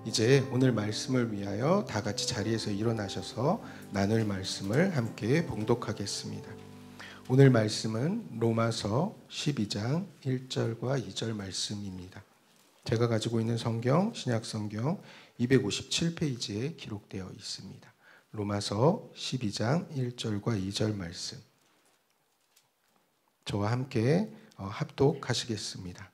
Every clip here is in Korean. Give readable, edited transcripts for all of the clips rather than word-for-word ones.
이제 오늘 말씀을 위하여 다 같이 자리에서 일어나셔서 나눌 말씀을 함께 봉독하겠습니다. 오늘 말씀은 로마서 12장 1절과 2절 말씀입니다. 제가 가지고 있는 성경, 신약성경 257페이지에 기록되어 있습니다. 로마서 12장 1절과 2절 말씀. 저와 함께 합독하시겠습니다.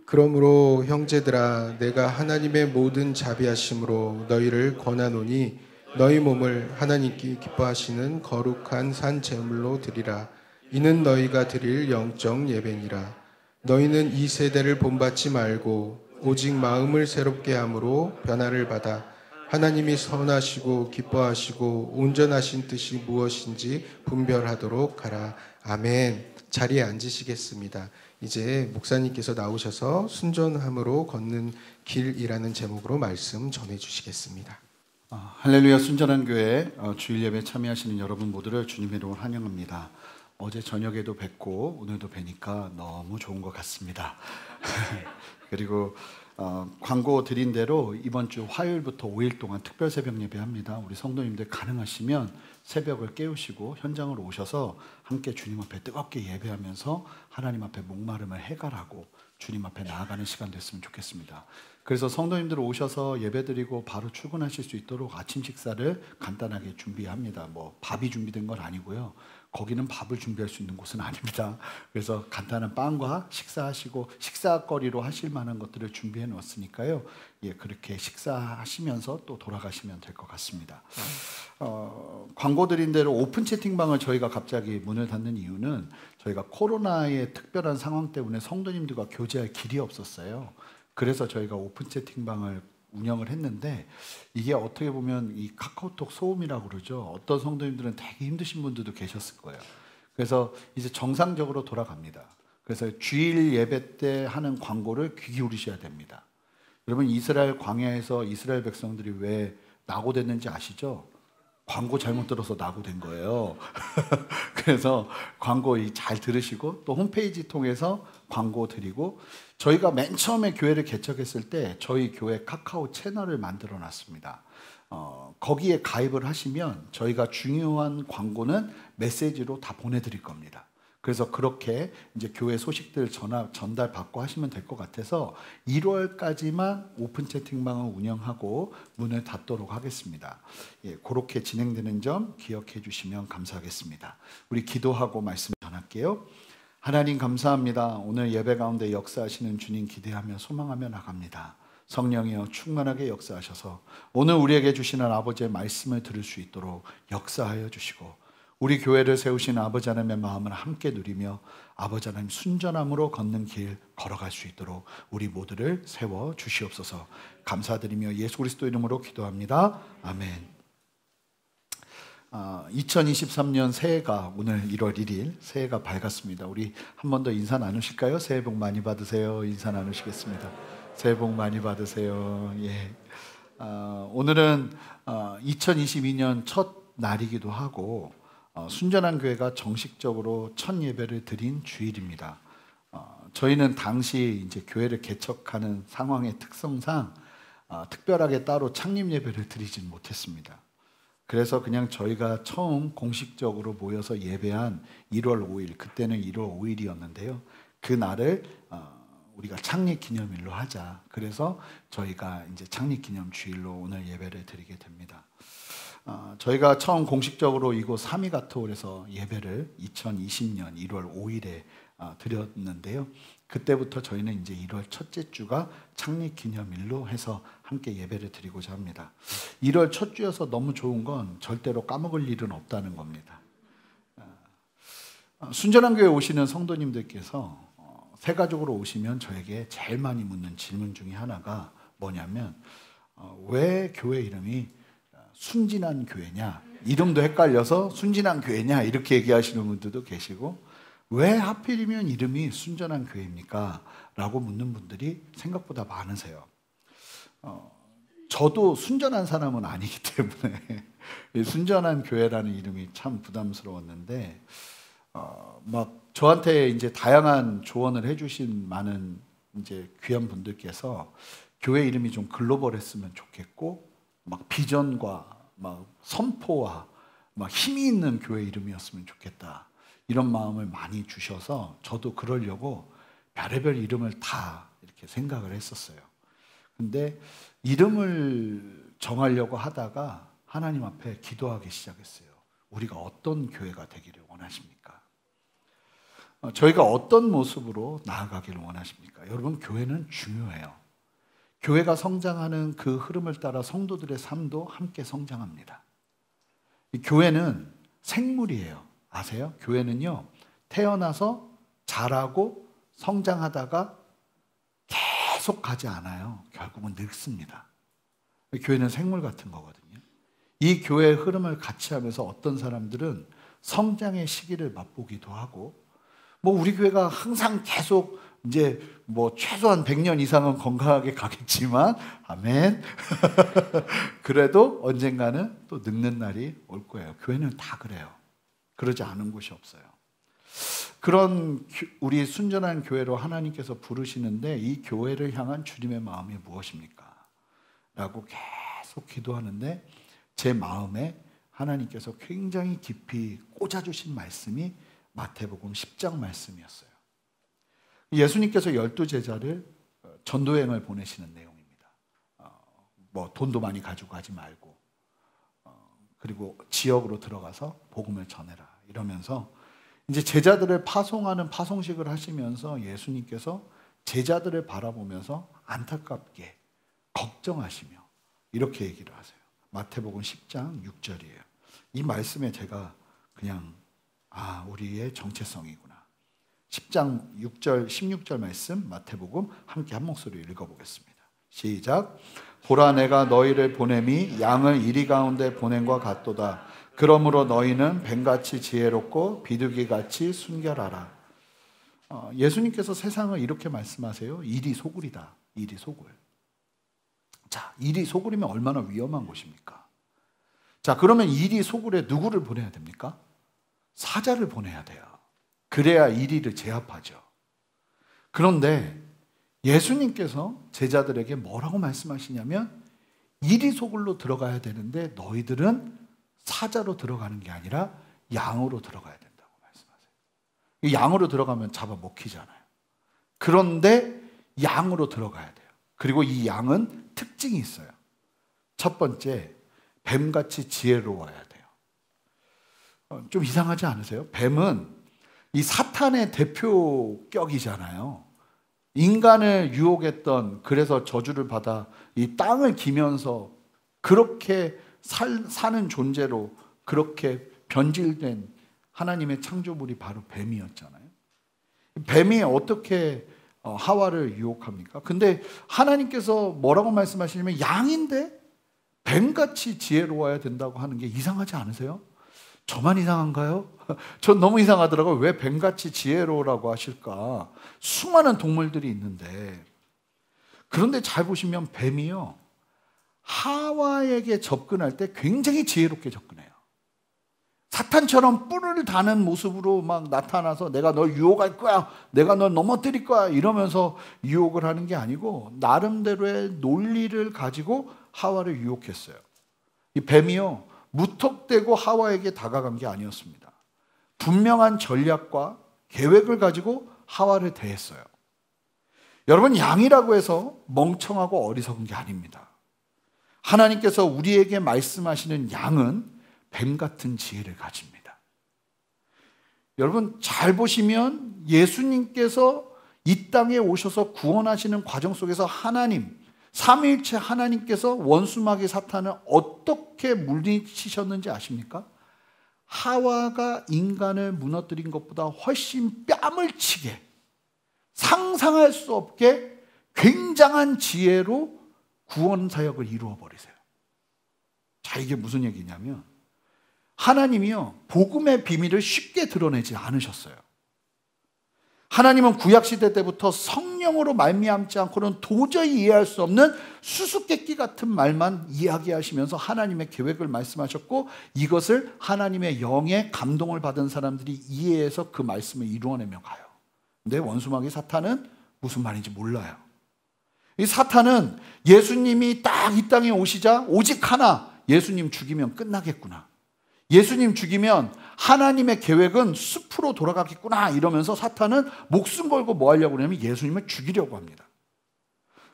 그러므로 형제들아, 내가 하나님의 모든 자비하심으로 너희를 권하노니 너희 몸을 하나님께 기뻐하시는 거룩한 산 제물로 드리라. 이는 너희가 드릴 영적 예배니라. 너희는 이 세대를 본받지 말고 오직 마음을 새롭게 함으로 변화를 받아 하나님이 선하시고 기뻐하시고 온전하신 뜻이 무엇인지 분별하도록 하라. 아멘. 자리에 앉으시겠습니다. 이제 목사님께서 나오셔서 순전함으로 걷는 길이라는 제목으로 말씀 전해주시겠습니다. 할렐루야. 순전한 교회 주일 예배 참여하시는 여러분 모두를 주님의 이름으로 환영합니다. 어제 저녁에도 뵙고 오늘도 뵈니까 너무 좋은 것 같습니다. 그리고 광고 드린 대로 이번 주 화요일부터 5일 동안 특별 새벽 예배합니다. 우리 성도님들 가능하시면 새벽을 깨우시고 현장으로 오셔서 함께 주님 앞에 뜨겁게 예배하면서 하나님 앞에 목마름을 해결하고 주님 앞에 나아가는 시간 됐으면 좋겠습니다. 그래서 성도님들 오셔서 예배드리고 바로 출근하실 수 있도록 아침 식사를 간단하게 준비합니다. 뭐 밥이 준비된 건 아니고요. 거기는 밥을 준비할 수 있는 곳은 아닙니다. 그래서 간단한 빵과 식사하시고 식사거리로 하실 만한 것들을 준비해 놓았으니까요. 그렇게 식사하시면서 또 돌아가시면 될 것 같습니다. 광고 드린 대로 오픈 채팅방을 저희가 갑자기 문을 닫는 이유는 저희가 코로나의 특별한 상황 때문에 성도님들과 교제할 길이 없었어요. 그래서 저희가 오픈 채팅방을 운영을 했는데 이게 어떻게 보면 이 카카오톡 소음이라고 그러죠. 어떤 성도님들은 되게 힘드신 분들도 계셨을 거예요. 그래서 이제 정상적으로 돌아갑니다. 그래서 주일 예배 때 하는 광고를 귀 기울이셔야 됩니다. 여러분, 이스라엘 광야에서 이스라엘 백성들이 왜 낙오됐는지 아시죠? 광고 잘못 들어서 낙오된 거예요. 그래서 광고 잘 들으시고 또 홈페이지 통해서 광고 드리고, 저희가 맨 처음에 교회를 개척했을 때 저희 교회 카카오 채널을 만들어 놨습니다. 거기에 가입을 하시면 저희가 중요한 광고는 메시지로 다 보내드릴 겁니다. 그래서 그렇게 이제 교회 소식들 전달받고 하시면 될 것 같아서 1월까지만 오픈 채팅방을 운영하고 문을 닫도록 하겠습니다. 그렇게 진행되는 점 기억해 주시면 감사하겠습니다. 우리 기도하고 말씀 전할게요. 하나님 감사합니다. 오늘 예배 가운데 역사하시는 주님 기대하며 소망하며 나갑니다. 성령이여 충만하게 역사하셔서 오늘 우리에게 주시는 아버지의 말씀을 들을 수 있도록 역사하여 주시고, 우리 교회를 세우신 아버지 하나님의 마음을 함께 누리며 아버지 하나님 순전함으로 걷는 길 걸어갈 수 있도록 우리 모두를 세워 주시옵소서. 감사드리며 예수 그리스도 이름으로 기도합니다. 아멘. 2023년 새해가 오늘 1월 1일 새해가 밝았습니다. 우리 한 번 더 인사 나누실까요? 새해 복 많이 받으세요. 인사 나누시겠습니다. 새해 복 많이 받으세요. 오늘은 2022년 첫 날이기도 하고 순전한 교회가 정식적으로 첫 예배를 드린 주일입니다. 저희는 당시 이제 교회를 개척하는 상황의 특성상 특별하게 따로 창립 예배를 드리진 못했습니다. 그래서 그냥 저희가 처음 공식적으로 모여서 예배한 1월 5일, 그때는 1월 5일이었는데요. 그 날을 우리가 창립 기념일로 하자. 그래서 저희가 이제 창립 기념 주일로 오늘 예배를 드리게 됩니다. 저희가 처음 공식적으로 이곳 사미가토홀에서 예배를 2020년 1월 5일에 드렸는데요. 그때부터 저희는 이제 1월 첫째 주가 창립 기념일로 해서 함께 예배를 드리고자 합니다. 1월 첫 주여서 너무 좋은 건 절대로 까먹을 일은 없다는 겁니다. 순전한 교회 오시는 성도님들께서 새 가족으로 오시면 저에게 제일 많이 묻는 질문 중에 하나가 뭐냐면 왜 교회 이름이 순진한 교회냐, 이름도 헷갈려서 순진한 교회냐 이렇게 얘기하시는 분들도 계시고, 왜 하필이면 이름이 순전한 교회입니까? 라고 묻는 분들이 생각보다 많으세요. 저도 순전한 사람은 아니기 때문에 순전한 교회라는 이름이 참 부담스러웠는데 막 저한테 이제 다양한 조언을 해주신 많은 이제 귀한 분들께서 교회 이름이 좀 글로벌했으면 좋겠고 막 비전과 막 선포와 막 힘이 있는 교회 이름이었으면 좋겠다. 이런 마음을 많이 주셔서 저도 그러려고 별의별 이름을 다 이렇게 생각을 했었어요. 근데 이름을 정하려고 하다가 하나님 앞에 기도하기 시작했어요. 우리가 어떤 교회가 되기를 원하십니까? 저희가 어떤 모습으로 나아가기를 원하십니까? 여러분, 교회는 중요해요. 교회가 성장하는 그 흐름을 따라 성도들의 삶도 함께 성장합니다. 교회는 생물이에요. 아세요? 교회는요, 태어나서 자라고 성장하다가 계속 가지 않아요. 결국은 늙습니다. 교회는 생물 같은 거거든요. 이 교회의 흐름을 같이 하면서 어떤 사람들은 성장의 시기를 맛보기도 하고, 뭐 우리 교회가 항상 계속 이제 뭐 최소한 100년 이상은 건강하게 가겠지만, 아멘. 그래도 언젠가는 또 늙는 날이 올 거예요. 교회는 다 그래요. 그러지 않은 곳이 없어요. 그런 우리 순전한 교회로 하나님께서 부르시는데, 이 교회를 향한 주님의 마음이 무엇입니까? 라고 계속 기도하는데, 제 마음에 하나님께서 굉장히 깊이 꽂아주신 말씀이 마태복음 10장 말씀이었어요. 예수님께서 12제자를 전도여행을 보내시는 내용입니다. 뭐 돈도 많이 가지고 가지 말고, 그리고 지역으로 들어가서 복음을 전해라 이러면서 이제 제자들을 파송하는 파송식을 하시면서 예수님께서 제자들을 바라보면서 안타깝게 걱정하시며 이렇게 얘기를 하세요. 마태복음 10장 6절이에요. 이 말씀에 제가 그냥 우리의 정체성이구나. 10장 6절 16절 말씀 마태복음 함께 한 목소리로 읽어보겠습니다. 시작. 보라, 내가 너희를 보냄이 양을 이리 가운데 보냄과 같도다. 그러므로 너희는 뱀같이 지혜롭고 비둘기같이 순결하라. 예수님께서 세상을 이렇게 말씀하세요. 일이 소굴이다. 일이 소굴. 자, 일이 소굴이면 얼마나 위험한 곳입니까? 자, 그러면 일이 소굴에 누구를 보내야 됩니까? 사자를 보내야 돼요. 그래야 일이를 제압하죠. 그런데 예수님께서 제자들에게 뭐라고 말씀하시냐면, 일이 소굴로 들어가야 되는데 너희들은 사자로 들어가는 게 아니라 양으로 들어가야 된다고 말씀하세요. 양으로 들어가면 잡아먹히잖아요. 그런데 양으로 들어가야 돼요. 그리고 이 양은 특징이 있어요. 첫 번째, 뱀같이 지혜로워야 돼요. 좀 이상하지 않으세요? 뱀은 이 사탄의 대표격이잖아요. 인간을 유혹했던, 그래서 저주를 받아 이 땅을 기면서 그렇게 사는 존재로 그렇게 변질된 하나님의 창조물이 바로 뱀이었잖아요. 뱀이 어떻게 하와를 유혹합니까? 근데 하나님께서 뭐라고 말씀하시냐면, 양인데 뱀같이 지혜로워야 된다고 하는 게 이상하지 않으세요? 저만 이상한가요? 전 너무 이상하더라고요. 왜 뱀같이 지혜로우라고 하실까? 수많은 동물들이 있는데. 그런데 잘 보시면 뱀이요, 하와에게 접근할 때 굉장히 지혜롭게 접근해요. 사탄처럼 뿔을 다는 모습으로 막 나타나서 내가 널 유혹할 거야, 내가 널 넘어뜨릴 거야 이러면서 유혹을 하는 게 아니고, 나름대로의 논리를 가지고 하와를 유혹했어요. 이 뱀이요, 무턱대고 하와에게 다가간 게 아니었습니다. 분명한 전략과 계획을 가지고 하와를 대했어요. 여러분, 양이라고 해서 멍청하고 어리석은 게 아닙니다. 하나님께서 우리에게 말씀하시는 양은 뱀 같은 지혜를 가집니다. 여러분, 잘 보시면 예수님께서 이 땅에 오셔서 구원하시는 과정 속에서 하나님, 삼위일체 하나님께서 원수마귀 사탄을 어떻게 물리치셨는지 아십니까? 하와가 인간을 무너뜨린 것보다 훨씬 뺨을 치게, 상상할 수 없게 굉장한 지혜로 구원 사역을 이루어 버리세요. 자, 이게 무슨 얘기냐면, 하나님이요, 복음의 비밀을 쉽게 드러내지 않으셨어요. 하나님은 구약시대 때부터 성령으로 말미암지 않고는 도저히 이해할 수 없는 수수께끼 같은 말만 이야기하시면서 하나님의 계획을 말씀하셨고, 이것을 하나님의 영의 감동을 받은 사람들이 이해해서 그 말씀을 이루어내며 가요. 근데 원수마귀 사탄은 무슨 말인지 몰라요. 이 사탄은 예수님이 딱 이 땅에 오시자 오직 하나, 예수님 죽이면 끝나겠구나, 예수님 죽이면 하나님의 계획은 숲으로 돌아가겠구나 이러면서 사탄은 목숨 걸고 뭐 하려고 그러냐면 예수님을 죽이려고 합니다.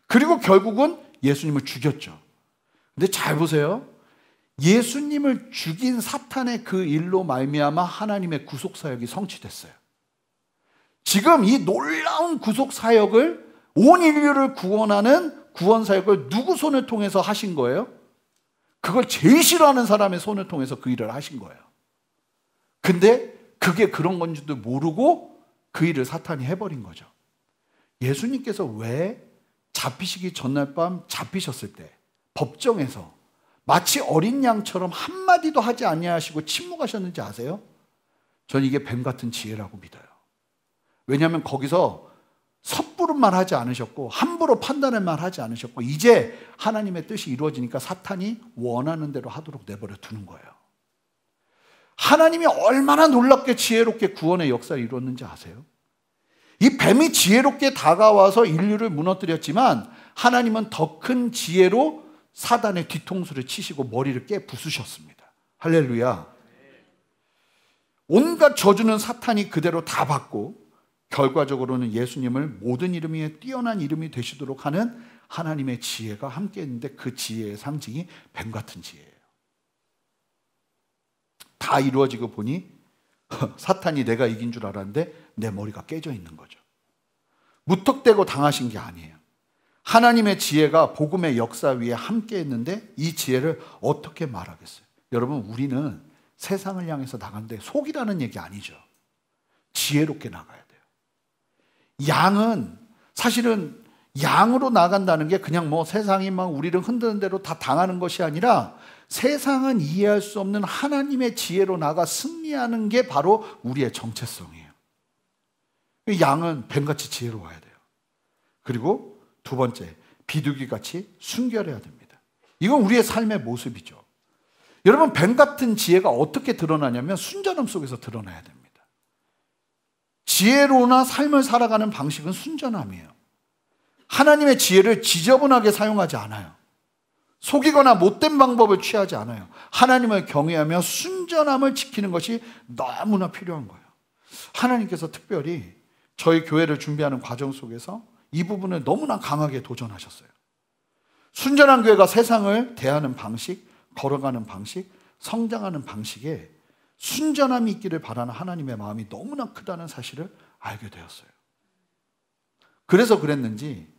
그리고 결국은 예수님을 죽였죠. 근데 잘 보세요. 예수님을 죽인 사탄의 그 일로 말미암아 하나님의 구속사역이 성취됐어요. 지금 이 놀라운 구속사역을, 온 인류를 구원하는 구원사역을 누구 손을 통해서 하신 거예요? 그걸 제일 싫어하는 사람의 손을 통해서 그 일을 하신 거예요. 근데 그게 그런 건 줄도 모르고 그 일을 사탄이 해버린 거죠. 예수님께서 왜 잡히시기 전날 밤 잡히셨을 때 법정에서 마치 어린 양처럼 한마디도 하지 아니하시고 침묵하셨는지 아세요? 전 이게 뱀 같은 지혜라고 믿어요. 왜냐하면 거기서 섣부른 말 하지 않으셨고 함부로 판단할 말 하지 않으셨고 이제 하나님의 뜻이 이루어지니까 사탄이 원하는 대로 하도록 내버려 두는 거예요. 하나님이 얼마나 놀랍게 지혜롭게 구원의 역사를 이루었는지 아세요? 이 뱀이 지혜롭게 다가와서 인류를 무너뜨렸지만 하나님은 더 큰 지혜로 사단의 뒤통수를 치시고 머리를 깨 부수셨습니다. 할렐루야. 온갖 저주는 사탄이 그대로 다 받고 결과적으로는 예수님을 모든 이름 위에 뛰어난 이름이 되시도록 하는 하나님의 지혜가 함께 있는데 그 지혜의 상징이 뱀 같은 지혜예요. 다 이루어지고 보니 사탄이 내가 이긴 줄 알았는데 내 머리가 깨져 있는 거죠. 무턱대고 당하신 게 아니에요. 하나님의 지혜가 복음의 역사 위에 함께 있는데 이 지혜를 어떻게 말하겠어요? 여러분, 우리는 세상을 향해서 나가는데 속이라는 얘기 아니죠. 지혜롭게 나가야 돼요. 양은 사실은 양으로 나간다는 게 그냥 뭐 세상이 막 우리를 흔드는 대로 다 당하는 것이 아니라 세상은 이해할 수 없는 하나님의 지혜로 나가 승리하는 게 바로 우리의 정체성이에요. 양은 뱀같이 지혜로워야 돼요. 그리고 두 번째, 비둘기같이 순결해야 됩니다. 이건 우리의 삶의 모습이죠. 여러분, 뱀 같은 지혜가 어떻게 드러나냐면 순전함 속에서 드러나야 됩니다. 지혜로나 삶을 살아가는 방식은 순전함이에요. 하나님의 지혜를 지저분하게 사용하지 않아요. 속이거나 못된 방법을 취하지 않아요. 하나님을 경외하며 순전함을 지키는 것이 너무나 필요한 거예요. 하나님께서 특별히 저희 교회를 준비하는 과정 속에서 이 부분을 너무나 강하게 도전하셨어요. 순전한 교회가 세상을 대하는 방식, 걸어가는 방식, 성장하는 방식에 순전함이 있기를 바라는 하나님의 마음이 너무나 크다는 사실을 알게 되었어요. 그래서 그랬는지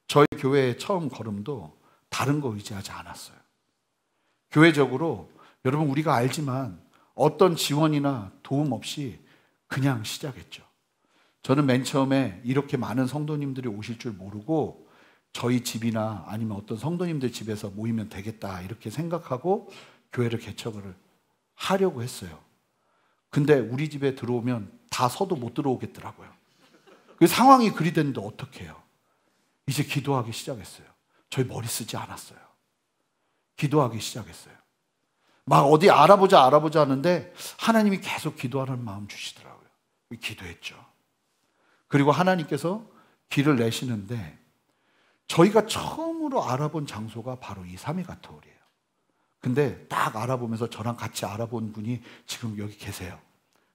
저희 교회의 처음 걸음도 다른 거 의지하지 않았어요. 교회적으로 여러분, 우리가 알지만 어떤 지원이나 도움 없이 그냥 시작했죠. 저는 맨 처음에 이렇게 많은 성도님들이 오실 줄 모르고 저희 집이나 아니면 어떤 성도님들 집에서 모이면 되겠다 이렇게 생각하고 교회를 개척을 하려고 했어요. 근데 우리 집에 들어오면 다 서도 못 들어오겠더라고요. 그 상황이 그리 됐는데 어떻게 해요? 이제 기도하기 시작했어요. 저희 머리 쓰지 않았어요. 기도하기 시작했어요. 막 어디 알아보자 하는데 하나님이 계속 기도하라는 마음 주시더라고요. 기도했죠. 그리고 하나님께서 길을 내시는데 저희가 처음으로 알아본 장소가 바로 이 삼위가토홀이에요. 근데 딱 알아보면서 저랑 같이 알아본 분이 지금 여기 계세요.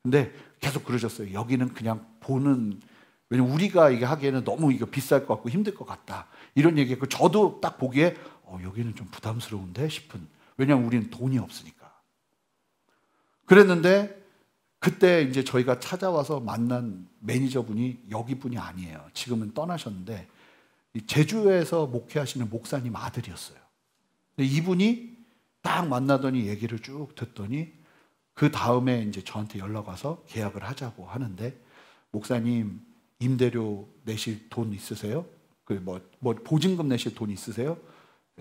근데 계속 그러셨어요. 여기는 그냥 보는, 왜냐면 우리가 이게 하기에는 너무 이거 비쌀 것 같고 힘들 것 같다 이런 얘기했고, 저도 딱 보기에 여기는 좀 부담스러운데 싶은, 왜냐면 우리는 돈이 없으니까. 그랬는데 그때 이제 저희가 찾아와서 만난 매니저분이 여기 분이 아니에요. 지금은 떠나셨는데 제주에서 목회하시는 목사님 아들이었어요. 근데 이분이 딱 만나더니 얘기를 쭉 듣더니 그 다음에 이제 저한테 연락 와서 계약을 하자고 하는데, 목사님 임대료 내실 돈 있으세요? 그 뭐 보증금 내실 돈 있으세요?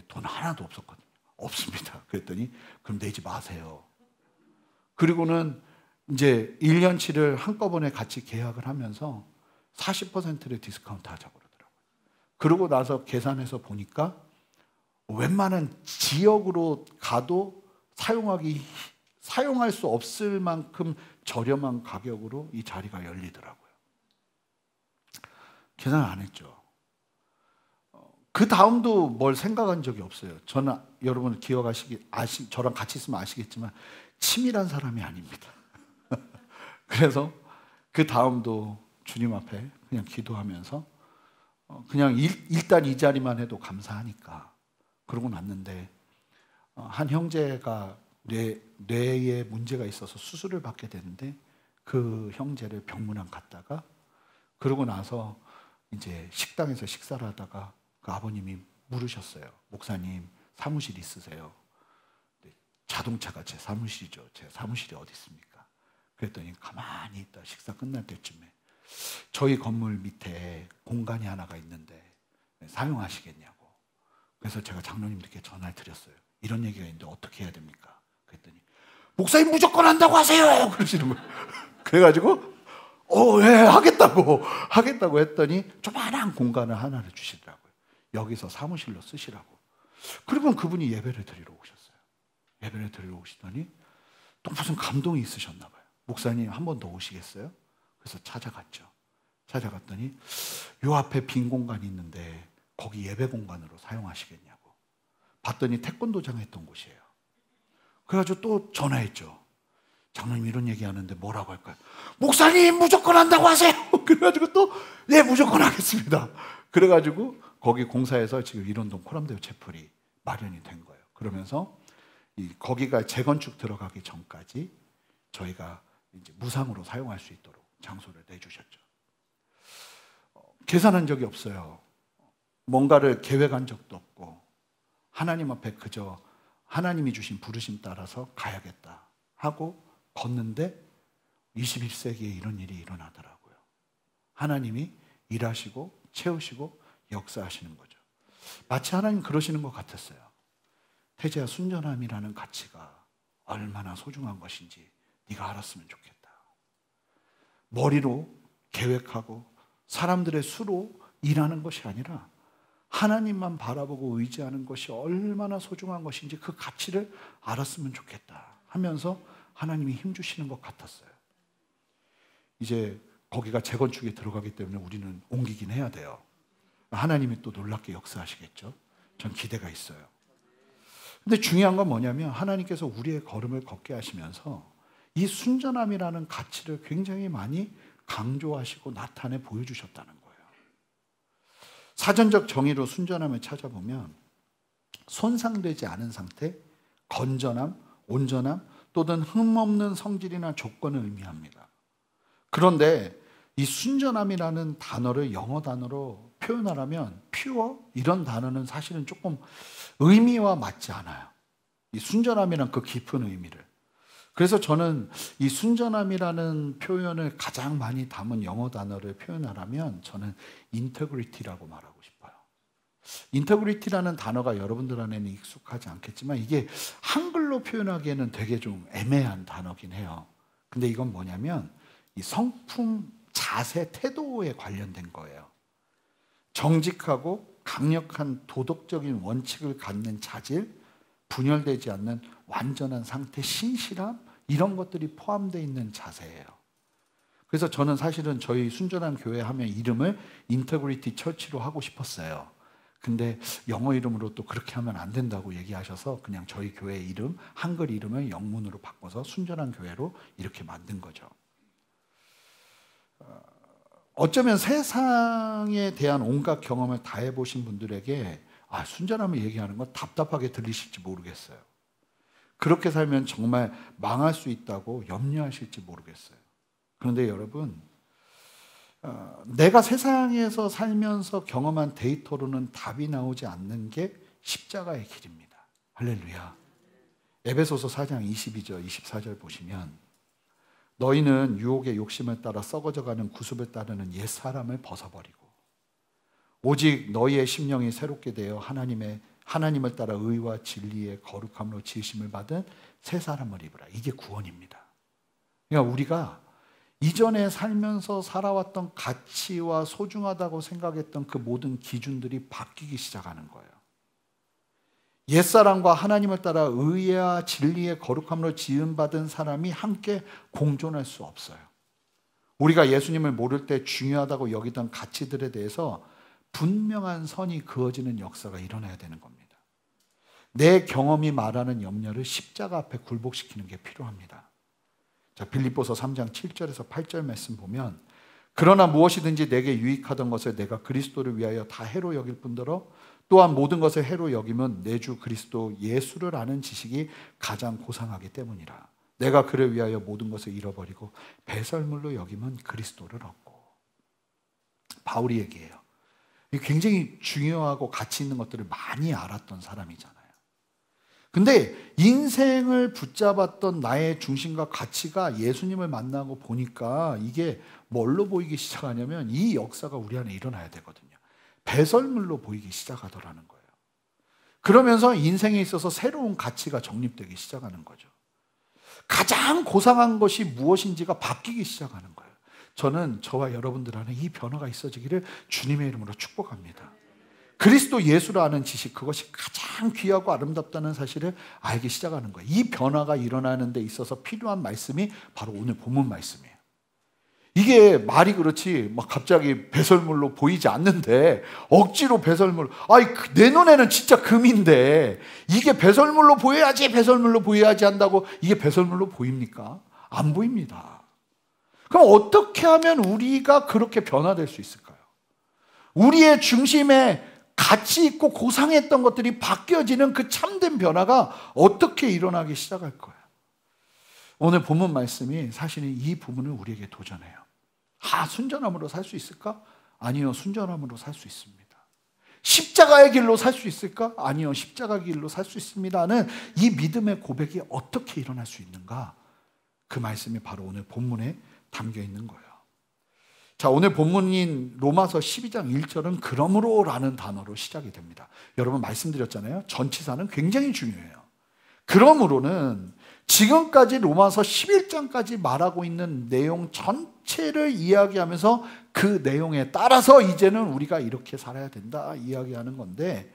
돈 하나도 없었거든요. 없습니다. 그랬더니 그럼 내지 마세요. 그리고는 이제 1년치를 한꺼번에 같이 계약을 하면서 40%를 디스카운트 하자고 그러더라고요. 그러고 나서 계산해서 보니까 웬만한 지역으로 가도 사용할 수 없을 만큼 저렴한 가격으로 이 자리가 열리더라고요. 계산 안 했죠. 그 다음도 뭘 생각한 적이 없어요. 저는 여러분 저랑 같이 있으면 아시겠지만 치밀한 사람이 아닙니다. 그래서 그 다음도 주님 앞에 그냥 기도하면서 그냥 일단 이 자리만 해도 감사하니까 그러고 났는데, 한 형제가 뇌에 문제가 있어서 수술을 받게 되는데 그 형제를 병문안 갔다가, 그러고 나서 이제 식당에서 식사를 하다가 그 아버님이 물으셨어요. 목사님 사무실 있으세요? 자동차가 제 사무실이죠. 제 사무실이 어디 있습니까? 그랬더니 가만히 있다 식사 끝날 때쯤에 저희 건물 밑에 공간이 하나가 있는데 사용하시겠냐고. 그래서 제가 장로님들께 전화를 드렸어요. 이런 얘기가 있는데 어떻게 해야 됩니까? 그랬더니 목사님 무조건 한다고 하세요! 그러시는 거예요. 그래가지고 예, 하겠다고 했더니 조그만한 공간을 하나를 주시더라고요. 여기서 사무실로 쓰시라고. 그러면 그분이 예배를 드리러 오셨어요. 예배를 드리러 오시더니 또 무슨 감동이 있으셨나 봐요. 목사님 한 번 더 오시겠어요? 그래서 찾아갔죠. 찾아갔더니 요 앞에 빈 공간이 있는데 거기 예배 공간으로 사용하시겠냐고. 봤더니 태권도장 했던 곳이에요. 그래가지고 또 전화했죠. 장로님 이런 얘기하는데 뭐라고 할까요? 목사님 무조건 한다고 하세요. 그래가지고 또 네 무조건 하겠습니다. 그래가지고 거기 공사에서 지금 일원동 코람데오 채플이 마련이 된 거예요. 그러면서 거기가 재건축 들어가기 전까지 저희가 이제 무상으로 사용할 수 있도록 장소를 내주셨죠. 계산한 적이 없어요. 뭔가를 계획한 적도 없고 하나님 앞에 그저 하나님이 주신 부르심 따라서 가야겠다 하고 걷는데 21세기에 이런 일이 일어나더라고요. 하나님이 일하시고 채우시고 역사하시는 거죠. 마치 하나님 그러시는 것 같았어요. 태재야, 순전함이라는 가치가 얼마나 소중한 것인지 네가 알았으면 좋겠다. 머리로 계획하고 사람들의 수로 일하는 것이 아니라 하나님만 바라보고 의지하는 것이 얼마나 소중한 것인지 그 가치를 알았으면 좋겠다 하면서 하나님이 힘주시는 것 같았어요. 이제 거기가 재건축에 들어가기 때문에 우리는 옮기긴 해야 돼요. 하나님이 또 놀랍게 역사하시겠죠. 전 기대가 있어요. 근데 중요한 건 뭐냐면 하나님께서 우리의 걸음을 걷게 하시면서 이 순전함이라는 가치를 굉장히 많이 강조하시고 나타내 보여주셨다는 거예요. 사전적 정의로 순전함을 찾아보면 손상되지 않은 상태, 건전함, 온전함 또는 흠없는 성질이나 조건을 의미합니다. 그런데 이 순전함이라는 단어를 영어 단어로 표현하라면 pure 이런 단어는 사실은 조금 의미와 맞지 않아요. 이 순전함이란 그 깊은 의미를. 그래서 저는 이 순전함이라는 표현을 가장 많이 담은 영어 단어를 표현하라면 저는 인테그리티라고 말하고 싶어요. 인테그리티라는 단어가 여러분들 안에는 익숙하지 않겠지만 이게 한글로 표현하기에는 되게 좀 애매한 단어긴 해요. 근데 이건 뭐냐면 이 성품, 자세, 태도에 관련된 거예요. 정직하고 강력한 도덕적인 원칙을 갖는 자질, 분열되지 않는 완전한 상태, 신실함 이런 것들이 포함되어 있는 자세예요. 그래서 저는 사실은 저희 순전한 교회 하면 이름을 인테그리티 처치로 하고 싶었어요. 근데 영어 이름으로 또 그렇게 하면 안 된다고 얘기하셔서 그냥 저희 교회 이름, 한글 이름을 영문으로 바꿔서 순전한 교회로 이렇게 만든 거죠. 어쩌면 세상에 대한 온갖 경험을 다 해보신 분들에게 순전함을 얘기하는 건 답답하게 들리실지 모르겠어요. 그렇게 살면 정말 망할 수 있다고 염려하실지 모르겠어요. 그런데 여러분, 내가 세상에서 살면서 경험한 데이터로는 답이 나오지 않는 게 십자가의 길입니다. 할렐루야. 에베소서 4장 22절, 24절 보시면 너희는 유혹의 욕심을 따라 썩어져가는 구습을 따르는 옛사람을 벗어버리고 오직 너희의 심령이 새롭게 되어 하나님을 따라 의와 진리의 거룩함으로 지으심을 받은 새 사람을 입으라. 이게 구원입니다. 그러니까 우리가 이전에 살면서 살아왔던 가치와 소중하다고 생각했던 그 모든 기준들이 바뀌기 시작하는 거예요. 옛사람과 하나님을 따라 의와 진리의 거룩함으로 지음받은 사람이 함께 공존할 수 없어요. 우리가 예수님을 모를 때 중요하다고 여기던 가치들에 대해서 분명한 선이 그어지는 역사가 일어나야 되는 겁니다. 내 경험이 말하는 염려를 십자가 앞에 굴복시키는 게 필요합니다. 자, 빌립보서 3장 7절에서 8절 말씀 보면 그러나 무엇이든지 내게 유익하던 것을 내가 그리스도를 위하여 다 해로 여길 뿐더러 또한 모든 것을 해로 여기면 내 주 그리스도 예수를 아는 지식이 가장 고상하기 때문이라. 내가 그를 위하여 모든 것을 잃어버리고 배설물로 여기면 그리스도를 얻고. 바울이 얘기해요. 굉장히 중요하고 가치 있는 것들을 많이 알았던 사람이잖아요. 근데 인생을 붙잡았던 나의 중심과 가치가 예수님을 만나고 보니까 이게 뭘로 보이기 시작하냐면 이 역사가 우리 안에 일어나야 되거든요. 배설물로 보이기 시작하더라는 거예요. 그러면서 인생에 있어서 새로운 가치가 정립되기 시작하는 거죠. 가장 고상한 것이 무엇인지가 바뀌기 시작하는 거예요. 저는 저와 여러분들 안에 이 변화가 있어지기를 주님의 이름으로 축복합니다. 그리스도 예수를 아는 지식, 그것이 가장 귀하고 아름답다는 사실을 알기 시작하는 거예요. 이 변화가 일어나는 데 있어서 필요한 말씀이 바로 오늘 본문 말씀이에요. 이게 말이 그렇지 막 갑자기 배설물로 보이지 않는데 억지로 배설물, 내 눈에는 진짜 금인데 이게 배설물로 보여야지 한다고 이게 배설물로 보입니까? 안 보입니다. 그럼 어떻게 하면 우리가 그렇게 변화될 수 있을까요? 우리의 중심에 가치 있고 고상했던 것들이 바뀌어지는 그 참된 변화가 어떻게 일어나기 시작할 거예요? 오늘 본문 말씀이 사실은 이 부분을 우리에게 도전해요. 순전함으로 살 수 있을까? 아니요, 순전함으로 살 수 있습니다. 십자가의 길로 살 수 있을까? 아니요, 십자가 길로 살 수 있습니다는 이 믿음의 고백이 어떻게 일어날 수 있는가? 그 말씀이 바로 오늘 본문에 담겨 있는 거예요. 자, 오늘 본문인 로마서 12장 1절은 그러므로 라는 단어로 시작이 됩니다. 여러분 말씀드렸잖아요. 전치사는 굉장히 중요해요. 그러므로는 지금까지 로마서 11장까지 말하고 있는 내용 전체를 이야기하면서 그 내용에 따라서 이제는 우리가 이렇게 살아야 된다 이야기하는 건데,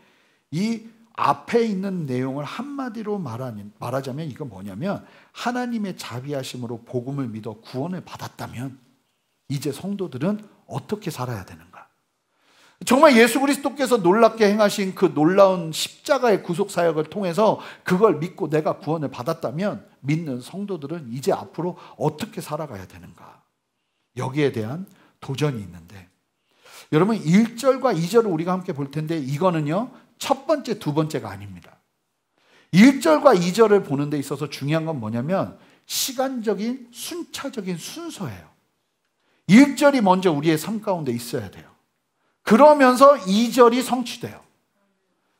이 앞에 있는 내용을 한마디로 말하자면 이건 뭐냐면 하나님의 자비하심으로 복음을 믿어 구원을 받았다면 이제 성도들은 어떻게 살아야 되는가? 정말 예수 그리스도께서 놀랍게 행하신 그 놀라운 십자가의 구속 사역을 통해서 그걸 믿고 내가 구원을 받았다면 믿는 성도들은 이제 앞으로 어떻게 살아가야 되는가? 여기에 대한 도전이 있는데, 여러분 1절과 2절을 우리가 함께 볼 텐데 이거는요 첫 번째, 두 번째가 아닙니다. 1절과 2절을 보는 데 있어서 중요한 건 뭐냐면 시간적인 순차적인 순서예요. 1절이 먼저 우리의 삶 가운데 있어야 돼요. 그러면서 2절이 성취돼요.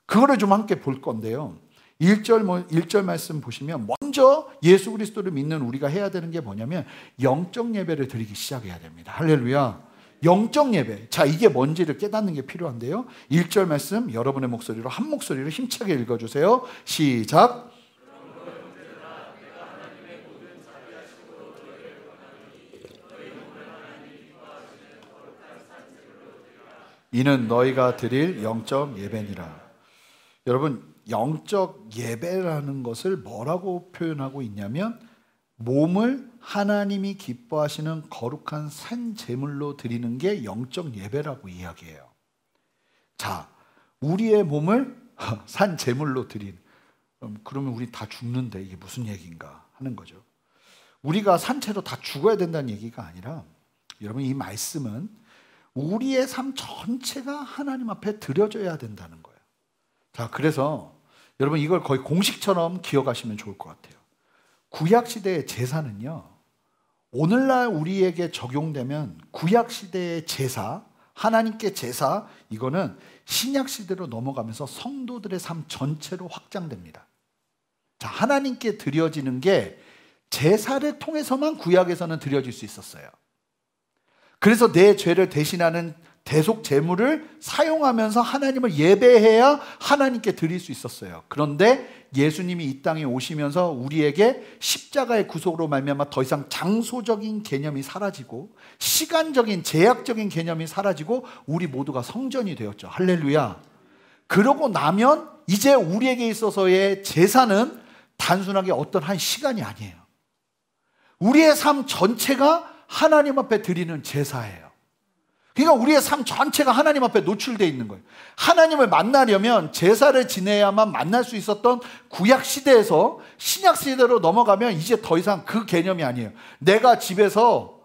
그거를 좀 함께 볼 건데요. 1절 말씀 보시면 먼저 예수 그리스도를 믿는 우리가 해야 되는 게 뭐냐면 영적 예배를 드리기 시작해야 됩니다. 할렐루야. 영적 예배. 자, 이게 뭔지를 깨닫는 게 필요한데요. 1절 말씀 여러분의 목소리로 한 목소리로 힘차게 읽어주세요. 시작. 이는 너희가 드릴 영적 예배니라. 여러분, 영적 예배라는 것을 뭐라고 표현하고 있냐면 몸을 하나님이 기뻐하시는 거룩한 산 제물로 드리는 게 영적 예배라고 이야기해요. 자, 우리의 몸을 산 제물로 드린, 그러면 우리 다 죽는데 이게 무슨 얘기인가 하는 거죠. 우리가 산채로 다 죽어야 된다는 얘기가 아니라, 여러분 이 말씀은 우리의 삶 전체가 하나님 앞에 드려져야 된다는 거예요. 자, 그래서 여러분 이걸 거의 공식처럼 기억하시면 좋을 것 같아요. 구약시대의 제사는요, 오늘날 우리에게 적용되면 구약시대의 제사, 하나님께 제사, 이거는 신약시대로 넘어가면서 성도들의 삶 전체로 확장됩니다. 자, 하나님께 드려지는 게 제사를 통해서만 구약에서는 드려질 수 있었어요. 그래서 내 죄를 대신하는 대속 제물을 사용하면서 하나님을 예배해야 하나님께 드릴 수 있었어요. 그런데 예수님이 이 땅에 오시면서 우리에게 십자가의 구속으로 말미암아 더 이상 장소적인 개념이 사라지고 시간적인 제약적인 개념이 사라지고 우리 모두가 성전이 되었죠. 할렐루야. 그러고 나면 이제 우리에게 있어서의 제사는 단순하게 어떤 한 시간이 아니에요. 우리의 삶 전체가 하나님 앞에 드리는 제사예요. 그러니까 우리의 삶 전체가 하나님 앞에 노출되어 있는 거예요. 하나님을 만나려면 제사를 지내야만 만날 수 있었던 구약 시대에서 신약 시대로 넘어가면 이제 더 이상 그 개념이 아니에요. 내가 집에서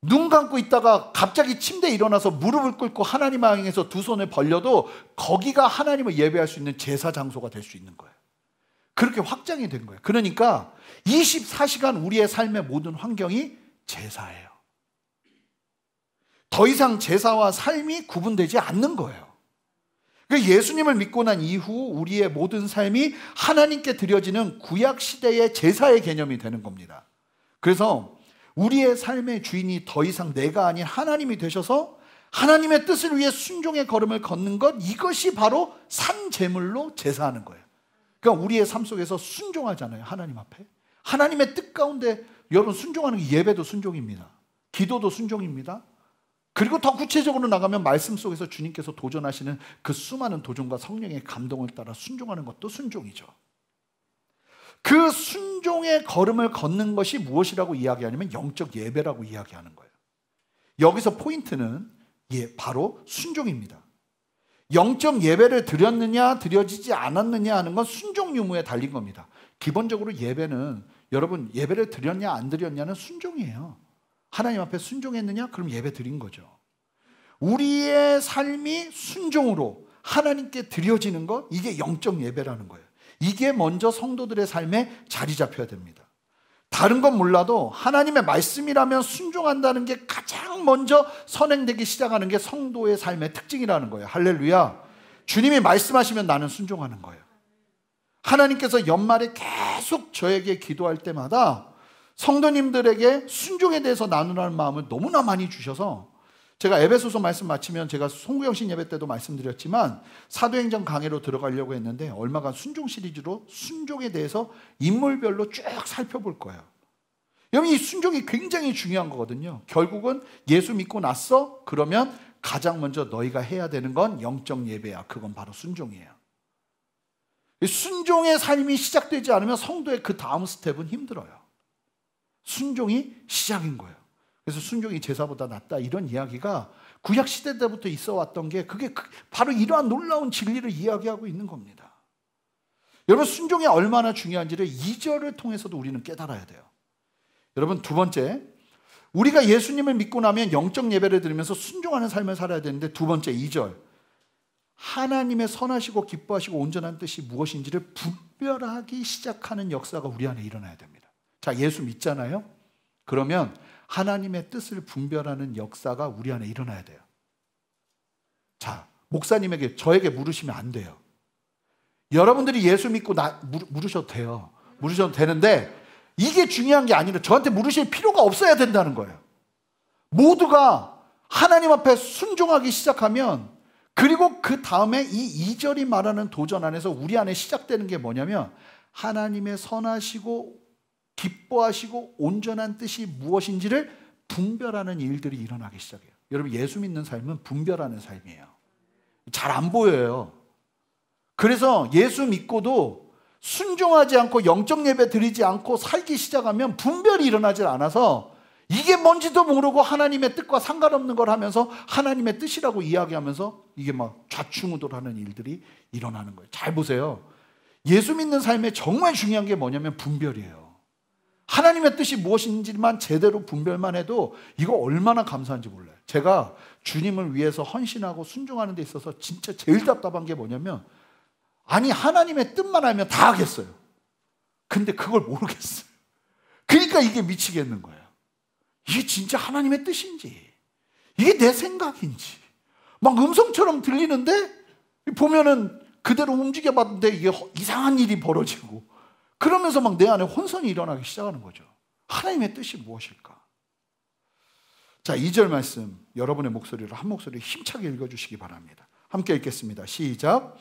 눈 감고 있다가 갑자기 침대에 일어나서 무릎을 꿇고 하나님 향해서 두 손을 벌려도 거기가 하나님을 예배할 수 있는 제사 장소가 될 수 있는 거예요. 그렇게 확장이 된 거예요. 그러니까 24시간 우리의 삶의 모든 환경이 제사예요. 더 이상 제사와 삶이 구분되지 않는 거예요. 예수님을 믿고 난 이후 우리의 모든 삶이 하나님께 드려지는 구약 시대의 제사의 개념이 되는 겁니다. 그래서 우리의 삶의 주인이 더 이상 내가 아닌 하나님이 되셔서 하나님의 뜻을 위해 순종의 걸음을 걷는 것, 이것이 바로 산 제물로 제사하는 거예요. 그러니까 우리의 삶 속에서 순종하잖아요. 하나님 앞에. 하나님의 뜻 가운데 여러분 순종하는 게 예배도 순종입니다. 기도도 순종입니다. 그리고 더 구체적으로 나가면 말씀 속에서 주님께서 도전하시는 그 수많은 도전과 성령의 감동을 따라 순종하는 것도 순종이죠. 그 순종의 걸음을 걷는 것이 무엇이라고 이야기하냐면 영적 예배라고 이야기하는 거예요. 여기서 포인트는 바로 순종입니다. 영적 예배를 드렸느냐 드려지지 않았느냐 하는 건 순종 유무에 달린 겁니다. 기본적으로 예배는 여러분 예배를 드렸냐 안 드렸냐는 순종이에요. 하나님 앞에 순종했느냐? 그럼 예배 드린 거죠. 우리의 삶이 순종으로 하나님께 드려지는 것, 이게 영적 예배라는 거예요. 이게 먼저 성도들의 삶에 자리 잡혀야 됩니다. 다른 건 몰라도 하나님의 말씀이라면 순종한다는 게 가장 먼저 선행되기 시작하는 게 성도의 삶의 특징이라는 거예요. 할렐루야. 주님이 말씀하시면 나는 순종하는 거예요. 하나님께서 연말에 계속 저에게 기도할 때마다 성도님들에게 순종에 대해서 나누라는 마음을 너무나 많이 주셔서 제가 에베소서 말씀 마치면 제가 송구영신 예배 때도 말씀드렸지만 사도행전 강해로 들어가려고 했는데 얼마간 순종 시리즈로 순종에 대해서 인물별로 쭉 살펴볼 거예요. 여러분 이 순종이 굉장히 중요한 거거든요. 결국은 예수 믿고 났어? 그러면 가장 먼저 너희가 해야 되는 건 영적 예배야. 그건 바로 순종이에요. 순종의 삶이 시작되지 않으면 성도의 그 다음 스텝은 힘들어요. 순종이 시작인 거예요. 그래서 순종이 제사보다 낫다 이런 이야기가 구약 시대 때부터 있어 왔던 게 그게 바로 이러한 놀라운 진리를 이야기하고 있는 겁니다. 여러분 순종이 얼마나 중요한지를 2절을 통해서도 우리는 깨달아야 돼요. 여러분 두 번째, 우리가 예수님을 믿고 나면 영적 예배를 드리면서 순종하는 삶을 살아야 되는데 두 번째 2절, 하나님의 선하시고 기뻐하시고 온전한 뜻이 무엇인지를 분별하기 시작하는 역사가 우리 안에 일어나야 됩니다. 자, 예수 믿잖아요? 그러면 하나님의 뜻을 분별하는 역사가 우리 안에 일어나야 돼요. 자, 목사님에게 저에게 물으시면 안 돼요. 여러분들이 예수 믿고 물으셔도 돼요. 물으셔도 되는데 이게 중요한 게 아니라 저한테 물으실 필요가 없어야 된다는 거예요. 모두가 하나님 앞에 순종하기 시작하면, 그리고 그 다음에 이 2절이 말하는 도전 안에서 우리 안에 시작되는 게 뭐냐면 하나님의 선하시고 기뻐하시고 온전한 뜻이 무엇인지를 분별하는 일들이 일어나기 시작해요. 여러분 예수 믿는 삶은 분별하는 삶이에요. 잘 안 보여요. 그래서 예수 믿고도 순종하지 않고 영적 예배 드리지 않고 살기 시작하면 분별이 일어나질 않아서 이게 뭔지도 모르고 하나님의 뜻과 상관없는 걸 하면서 하나님의 뜻이라고 이야기하면서 이게 막 좌충우돌하는 일들이 일어나는 거예요. 잘 보세요. 예수 믿는 삶에 정말 중요한 게 뭐냐면 분별이에요. 하나님의 뜻이 무엇인지만 제대로 분별만 해도 이거 얼마나 감사한지 몰라요. 제가 주님을 위해서 헌신하고 순종하는 데 있어서 진짜 제일 답답한 게 뭐냐면, 아니 하나님의 뜻만 알면 다 하겠어요. 근데 그걸 모르겠어요. 그러니까 이게 미치겠는 거예요. 이게 진짜 하나님의 뜻인지, 이게 내 생각인지 막 음성처럼 들리는데 보면은 그대로 움직여봤는데 이게 이상한 일이 벌어지고, 그러면서 막 내 안에 혼선이 일어나기 시작하는 거죠. 하나님의 뜻이 무엇일까? 자, 2절 말씀 여러분의 목소리로 한 목소리 힘차게 읽어주시기 바랍니다. 함께 읽겠습니다. 시작.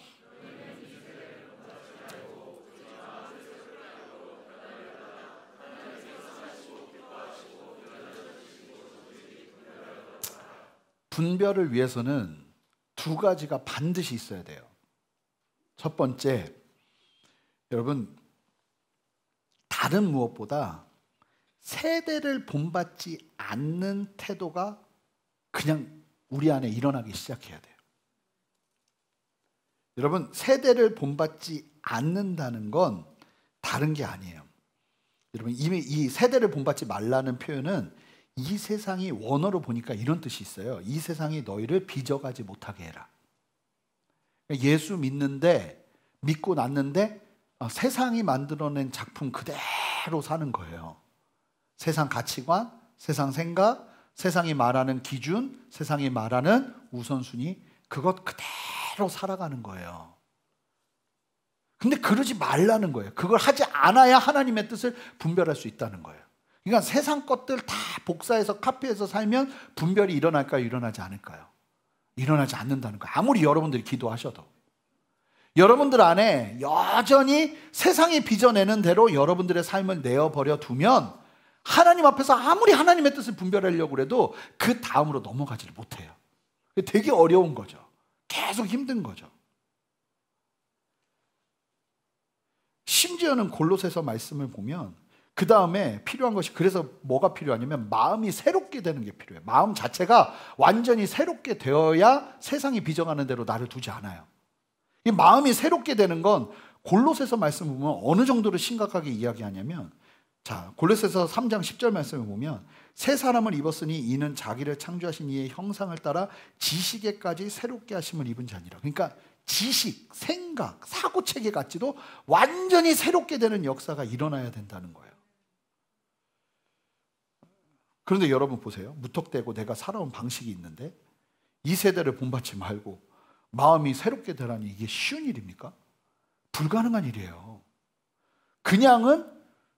분별을 위해서는 두 가지가 반드시 있어야 돼요. 첫 번째, 여러분 다른 무엇보다 세대를 본받지 않는 태도가 그냥 우리 안에 일어나기 시작해야 돼요. 여러분, 세대를 본받지 않는다는 건 다른 게 아니에요. 여러분, 이미 이 세대를 본받지 말라는 표현은 이 세상이 원어로 보니까 이런 뜻이 있어요. 이 세상이 너희를 빚어가지 못하게 해라. 예수 믿고 났는데 세상이 만들어낸 작품 그대로 사는 거예요. 세상 가치관, 세상 생각, 세상이 말하는 기준, 세상이 말하는 우선순위, 그것 그대로 살아가는 거예요. 근데 그러지 말라는 거예요. 그걸 하지 않아야 하나님의 뜻을 분별할 수 있다는 거예요. 그러니까 세상 것들 다 복사해서 카피해서 살면 분별이 일어날까요? 일어나지 않을까요? 일어나지 않는다는 거예요. 아무리 여러분들이 기도하셔도. 여러분들 안에 여전히 세상이 빚어내는 대로 여러분들의 삶을 내어버려 두면 하나님 앞에서 아무리 하나님의 뜻을 분별하려고 해도 그 다음으로 넘어가지를 못해요. 되게 어려운 거죠. 계속 힘든 거죠. 심지어는 골로새서 말씀을 보면 그 다음에 필요한 것이, 그래서 뭐가 필요하냐면 마음이 새롭게 되는 게 필요해요. 마음 자체가 완전히 새롭게 되어야 세상이 빚어가는 대로 나를 두지 않아요. 이 마음이 새롭게 되는 건 골로새서 말씀을 보면 어느 정도로 심각하게 이야기하냐면, 자, 골로새서 3장 10절 말씀을 보면 새 사람을 입었으니 이는 자기를 창조하신 이의 형상을 따라 지식에까지 새롭게 하심을 입은 자니라. 그러니까 지식, 생각, 사고체계 같지도 완전히 새롭게 되는 역사가 일어나야 된다는 거예요. 그런데 여러분 보세요. 무턱대고 내가 살아온 방식이 있는데 이 세대를 본받지 말고 마음이 새롭게 되라니 이게 쉬운 일입니까? 불가능한 일이에요. 그냥은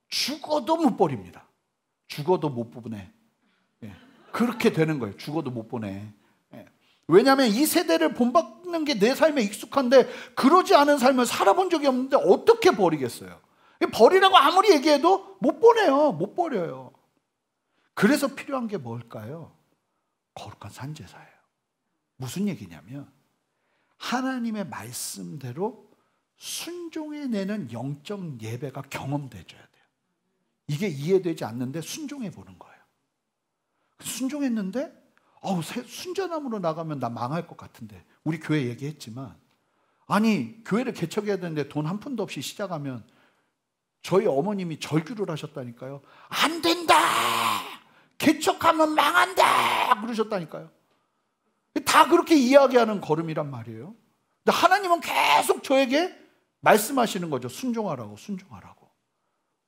죽어도 못 버립니다. 죽어도 못 보내. 그렇게 되는 거예요. 죽어도 못 보내. 왜냐하면 이 세대를 본받는 게 내 삶에 익숙한데 그러지 않은 삶을 살아본 적이 없는데 어떻게 버리겠어요? 버리라고 아무리 얘기해도 못 보내요. 못 버려요. 그래서 필요한 게 뭘까요? 거룩한 산제사예요. 무슨 얘기냐면 하나님의 말씀대로 순종해내는 영적 예배가 경험돼줘야 돼요. 이게 이해되지 않는데 순종해 보는 거예요. 순종했는데 순전함으로 나가면 나 망할 것 같은데, 우리 교회 얘기했지만, 아니 교회를 개척해야 되는데 돈 한 푼도 없이 시작하면 저희 어머님이 절규를 하셨다니까요. 안 된다, 개척하면 망한다 그러셨다니까요. 다 그렇게 이야기하는 걸음이란 말이에요. 근데 하나님은 계속 저에게 말씀하시는 거죠. 순종하라고, 순종하라고.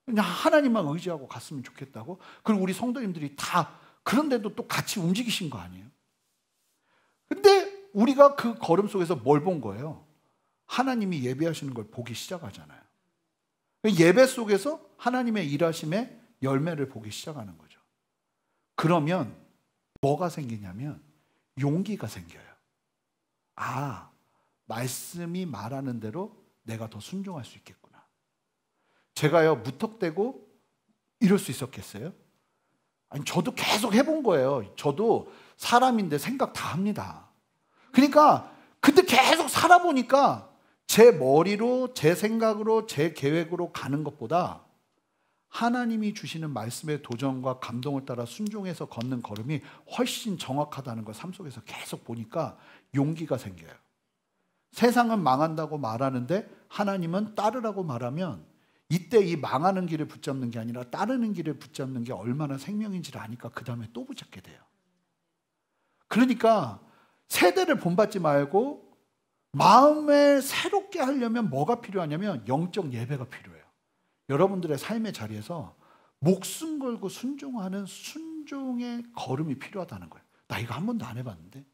그냥 하나님만 의지하고 갔으면 좋겠다고. 그리고 우리 성도님들이 다 그런데도 또 같이 움직이신 거 아니에요? 근데 우리가 그 걸음 속에서 뭘 본 거예요? 하나님이 예배하시는 걸 보기 시작하잖아요. 예배 속에서 하나님의 일하심의 열매를 보기 시작하는 거죠. 그러면 뭐가 생기냐면 용기가 생겨요. 아, 말씀이 말하는 대로 내가 더 순종할 수 있겠구나. 제가요 무턱대고 이럴 수 있었겠어요? 아니, 저도 계속 해본 거예요. 저도 사람인데 생각 다 합니다. 그러니까 근데 계속 살아보니까 제 머리로, 제 생각으로, 제 계획으로 가는 것보다 하나님이 주시는 말씀의 도전과 감동을 따라 순종해서 걷는 걸음이 훨씬 정확하다는 걸 삶 속에서 계속 보니까 용기가 생겨요. 세상은 망한다고 말하는데 하나님은 따르라고 말하면 이때 이 망하는 길을 붙잡는 게 아니라 따르는 길을 붙잡는 게 얼마나 생명인지를 아니까 그 다음에 또 붙잡게 돼요. 그러니까 세대를 본받지 말고 마음을 새롭게 하려면 뭐가 필요하냐면 영적 예배가 필요해요. 여러분들의 삶의 자리에서 목숨 걸고 순종하는 순종의 걸음이 필요하다는 거예요. 나 이거 한 번도 안 해봤는데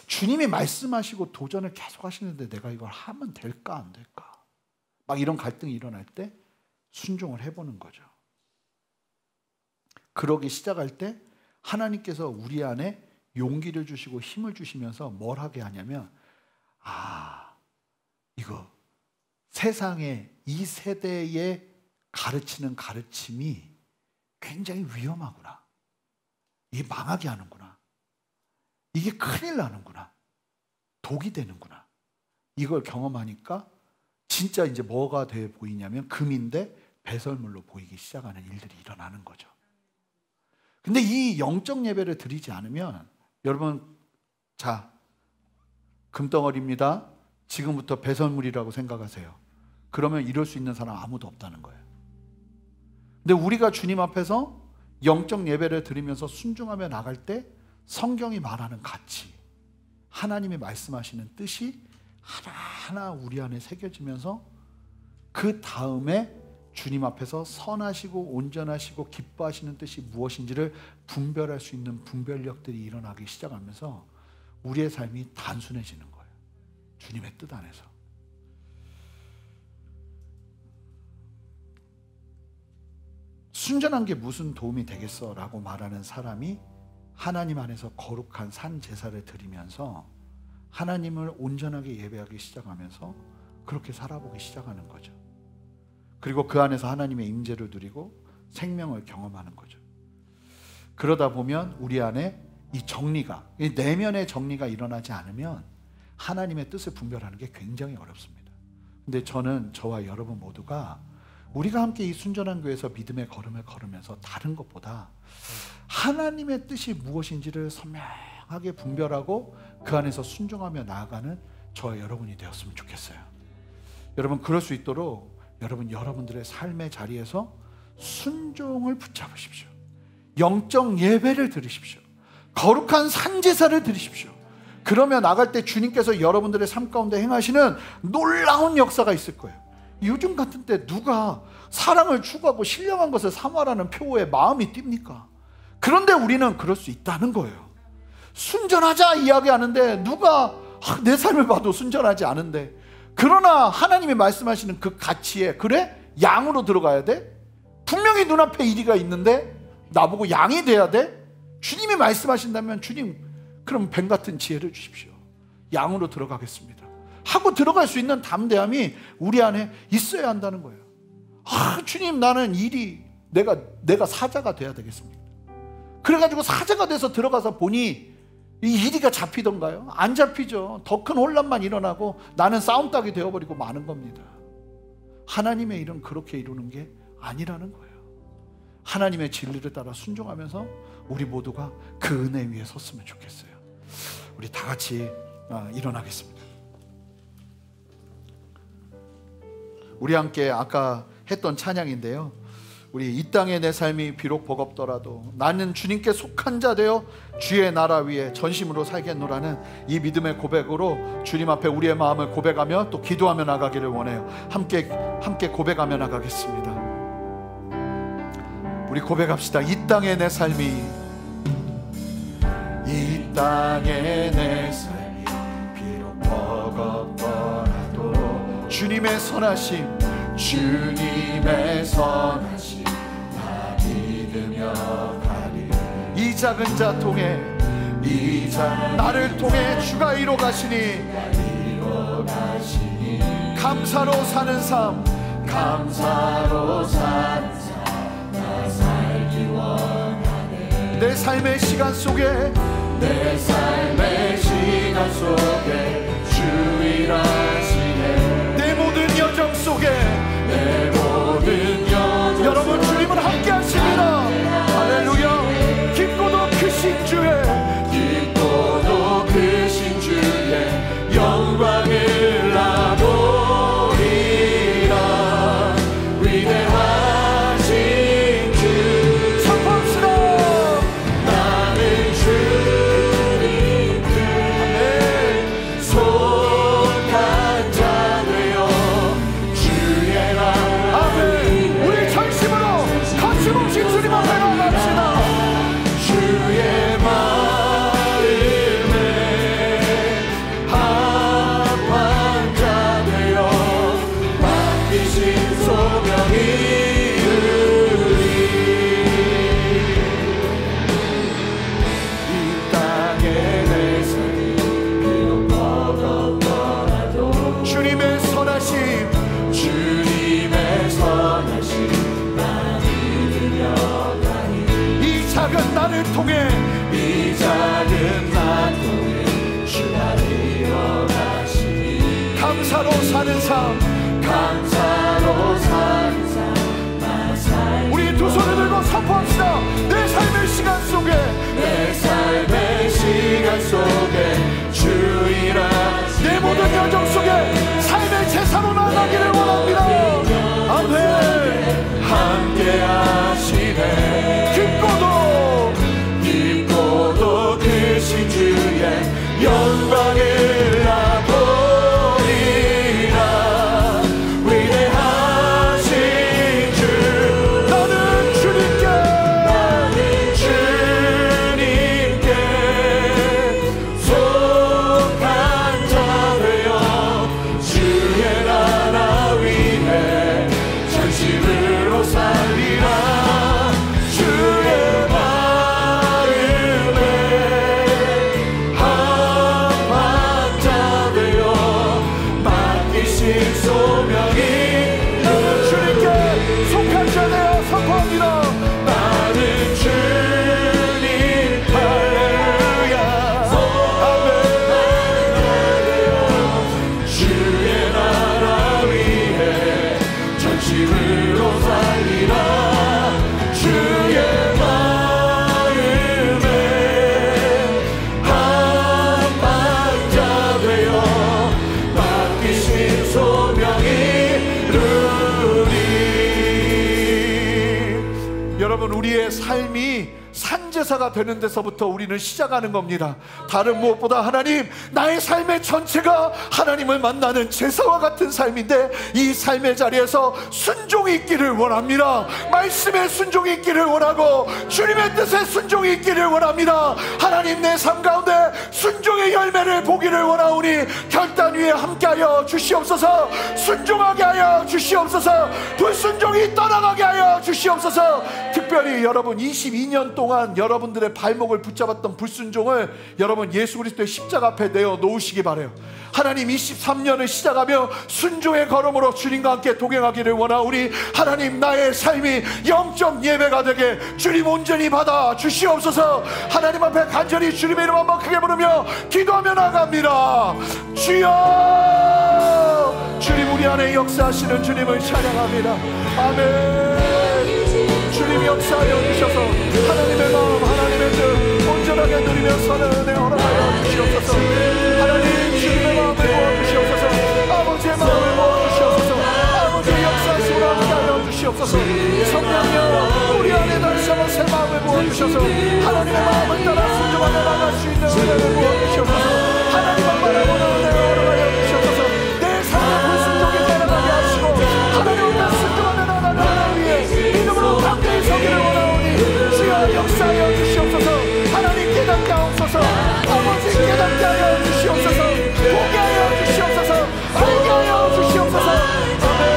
주님이 말씀하시고 도전을 계속 하시는데 내가 이걸 하면 될까 안 될까, 막 이런 갈등이 일어날 때 순종을 해보는 거죠. 그러기 시작할 때 하나님께서 우리 안에 용기를 주시고 힘을 주시면서 뭘 하게 하냐면, 이거 세상에 이 세대에 가르치는 가르침이 굉장히 위험하구나, 이게 망하게 하는구나, 이게 큰일 나는구나, 독이 되는구나, 이걸 경험하니까 진짜 이제 뭐가 돼 보이냐면 금인데 배설물로 보이기 시작하는 일들이 일어나는 거죠. 근데 이 영적 예배를 드리지 않으면 여러분, 자, 금덩어리입니다. 지금부터 배설물이라고 생각하세요. 그러면 이럴 수 있는 사람 아무도 없다는 거예요. 근데 우리가 주님 앞에서 영적 예배를 드리면서 순종하며 나갈 때 성경이 말하는 가치, 하나님이 말씀하시는 뜻이 하나하나 우리 안에 새겨지면서 그 다음에 주님 앞에서 선하시고 온전하시고 기뻐하시는 뜻이 무엇인지를 분별할 수 있는 분별력들이 일어나기 시작하면서 우리의 삶이 단순해지는 거예요. 주님의 뜻 안에서. 순전한 게 무슨 도움이 되겠어? 라고 말하는 사람이 하나님 안에서 거룩한 산 제사를 드리면서 하나님을 온전하게 예배하기 시작하면서 그렇게 살아보기 시작하는 거죠. 그리고 그 안에서 하나님의 임재를 누리고 생명을 경험하는 거죠. 그러다 보면 우리 안에 이 정리가, 이 내면의 정리가 일어나지 않으면 하나님의 뜻을 분별하는 게 굉장히 어렵습니다. 근데 저는 저와 여러분 모두가 우리가 함께 이 순전한 교회에서 믿음의 걸음을 걸으면서 다른 것보다 하나님의 뜻이 무엇인지를 선명하게 분별하고 그 안에서 순종하며 나아가는 저와 여러분이 되었으면 좋겠어요. 여러분, 그럴 수 있도록 여러분들의 삶의 자리에서 순종을 붙잡으십시오. 영적 예배를 드리십시오. 거룩한 산제사를 드리십시오. 그러면 나갈 때 주님께서 여러분들의 삶 가운데 행하시는 놀라운 역사가 있을 거예요. 요즘 같은 때 누가 사랑을 추구하고 신령한 것을 사모하라는 표에 마음이 뜁니까? 그런데 우리는 그럴 수 있다는 거예요. 순전하자 이야기하는데 누가 내 삶을 봐도 순전하지 않은데, 그러나 하나님이 말씀하시는 그 가치에, 그래? 양으로 들어가야 돼? 분명히 눈앞에 이리가 있는데 나보고 양이 돼야 돼? 주님이 말씀하신다면 주님, 그럼 뱀 같은 지혜를 주십시오. 양으로 들어가겠습니다 하고 들어갈 수 있는 담대함이 우리 안에 있어야 한다는 거예요. 주님, 나는 내가 사자가 돼야 되겠습니다. 그래가지고 사자가 돼서 들어가서 보니 이 이리가 잡히던가요? 안 잡히죠. 더 큰 혼란만 일어나고 나는 싸움닭이 되어버리고 마는 겁니다. 하나님의 일은 그렇게 이루는 게 아니라는 거예요. 하나님의 진리를 따라 순종하면서 우리 모두가 그 은혜 위에 섰으면 좋겠어요. 우리 다 같이 일어나겠습니다. 우리 함께 아까 했던 찬양인데요, 우리 이 땅의 내 삶이 비록 버겁더라도 나는 주님께 속한 자 되어 주의 나라 위에 전심으로 살겠노라는 이 믿음의 고백으로 주님 앞에 우리의 마음을 고백하며 또 기도하며 나가기를 원해요. 함께 고백하며 나가겠습니다. 우리 고백합시다. 이 땅의 내 삶이, 이 땅의 내 삶이 비록 버겁더라도 주님의 선하심, 주님의 선하심 나 믿으며 가리. 이 작은 자 통해, 이 작은 나를 통해 주가 이뤄 가시니 감사로 사는 삶, 감사로 사는 삶 나 살기 원하네. 내 삶의 시간 속에, 내 삶의 시간 속에 주 일하시네. 내 모든 여정 속에, 내 모든 여정 여러분 주님은 함께 하십니다. 할렐루야. 깊고도 크신 주의, 깊고도 크신 주의 영광을 나보리라. 위대하신 주 선포합시다. 나는 주님 속한 여러분, 우리의 삶이 산제사가 되는 데서부터 우리는 시작하는 겁니다. 다른 무엇보다 하나님, 나의 삶의 전체가 하나님을 만나는 제사와 같은 삶인데, 이 삶의 자리에서 순종이 있기를 원합니다. 말씀에 순종이 있기를 원하고 주님의 뜻에 순종이 있기를 원합니다. 하나님, 내 삶 가운데 순종의 열매를 보기를 원하오니 결단 위에 함께하여 주시옵소서. 순종하게 하여 주시옵소서. 불순종이 떠나가게 하여 주시옵소서. 특별히 여러분, 22년 동안 여러분들의 발목을 붙잡았던 불순종을 여러분 예수 그리스도의 십자가 앞에 내어 놓으시기 바라요. 하나님, 23년을 시작하며 순종의 걸음으로 주님과 함께 동행하기를 원하오니 하나님, 나의 삶이 영적 예배가 되게 주님 온전히 받아 주시옵소서. 하나님 앞에 간절히 주님의 이름 한번 크게 부르며 기도하며 나갑니다. 주여, 주님 우리 안에 역사하시는 주님을 찬양합니다. 아멘. 주님 역사하여 주셔서 하나님의 마음, 하나님의 뜻 온전하게 누리며 사는 은혜 허락하여 주시옵소서. 하나님, 주님의 마음을 모아주시옵소서. 아버지의 마음을 모아주시옵소서. 아버지의 역사하심을 함께하여 주시옵소서. 성령여, 우리 안에 다시 한번 새 마음을 모아주셔서 하나님의 마음을 따라 순종하며 나갈 수 있는 은혜를 모아주시옵소서. 하나님만 바라보는 은혜를 허락하여 주시옵소서. 내 삶의 불순종이 내려가게 하시고 하나님 앞에 순종하며 나가는 하나님 위에 믿음으로 담대히 서기를 원하오니 주여 역사하여 주시옵소서. 하나님 깨닫게 하옵소서. 아버지 깨닫게 하여 주시옵소서. 보게 하여 주시옵소서. 알게 하여 주시옵소서. 아멘.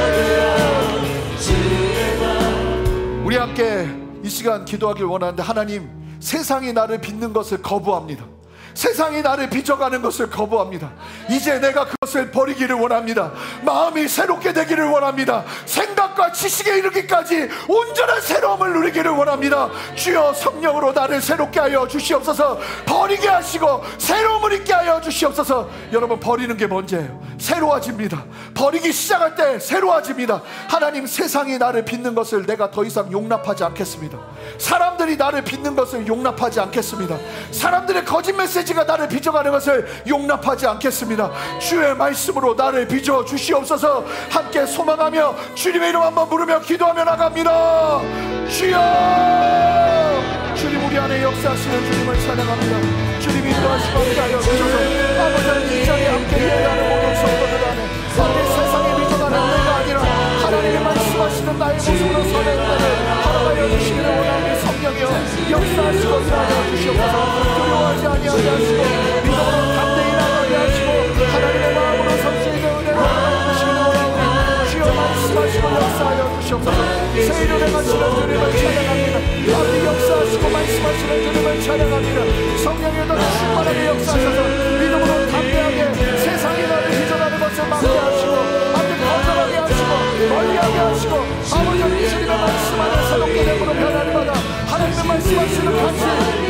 우리 함께 이 시간 기도하길 원하는데, 하나님, 세상이 나를 빚는 것을 거부합니다. 세상이 나를 빚어가는 것을 거부합니다. 이제 내가 그것을 버리기를 원합니다. 마음이 새롭게 되기를 원합니다. 생각과 지식에 이르기까지 온전한 새로움을 누리기를 원합니다. 주여, 성령으로 나를 새롭게 하여 주시옵소서. 버리게 하시고 새로움을 있게 하여 주시옵소서. 여러분, 버리는 게 뭔지예요? 새로워집니다. 버리기 시작할 때 새로워집니다. 하나님, 세상이 나를 빚는 것을 내가 더 이상 용납하지 않겠습니다. 사람들이 나를 빚는 것을 용납하지 않겠습니다. 사람들의 거짓 메시지가 나를 빚어가는 것을 용납하지 않겠습니다. 주의 말씀으로 나를 빚어 주시옵소서. 함께 소망하며 주님의 이름 한번 부르며 기도하며 나갑니다. 주여, 주님 우리 안에 역사하시는 주님을 찬양합니다. 주님이 인도하시고 함께하여 주셔서 아버지, 이 자리에 함께 예배하는 모든 성도들 안에 아버지, 세상에 빚어가는 내가 아니라 하나님의 말씀하시는 나의 모습으로 서는 은혜를 허락하여 주시기를 원하오니 성령이여 역사하시고 일하여 주시옵소서. 두려워하지 아니하게 하시고 믿음으로 담대히 나가게 하시고 하나님의 마음으로 설 수 있는 은혜를 허락하여 주시기를 원하오니 주여 말씀하시고 역사하여 주시옵소서. 새 일을 행하시는 주님을 찬양합니다. 아버지, 역사하시고 말씀하시는 주님을 찬양합니다. 성령의 더 충만하게 역사하셔서 믿음으로 담대하게 세상이 나를 빚어가는 것을 막게 하시고 아버지, 거절하게 하시고 멀리하게 하시고 아버지, 주님의 말씀 안에 새롭게 되므로 변화를 받아 하나님의 말씀하시는 같이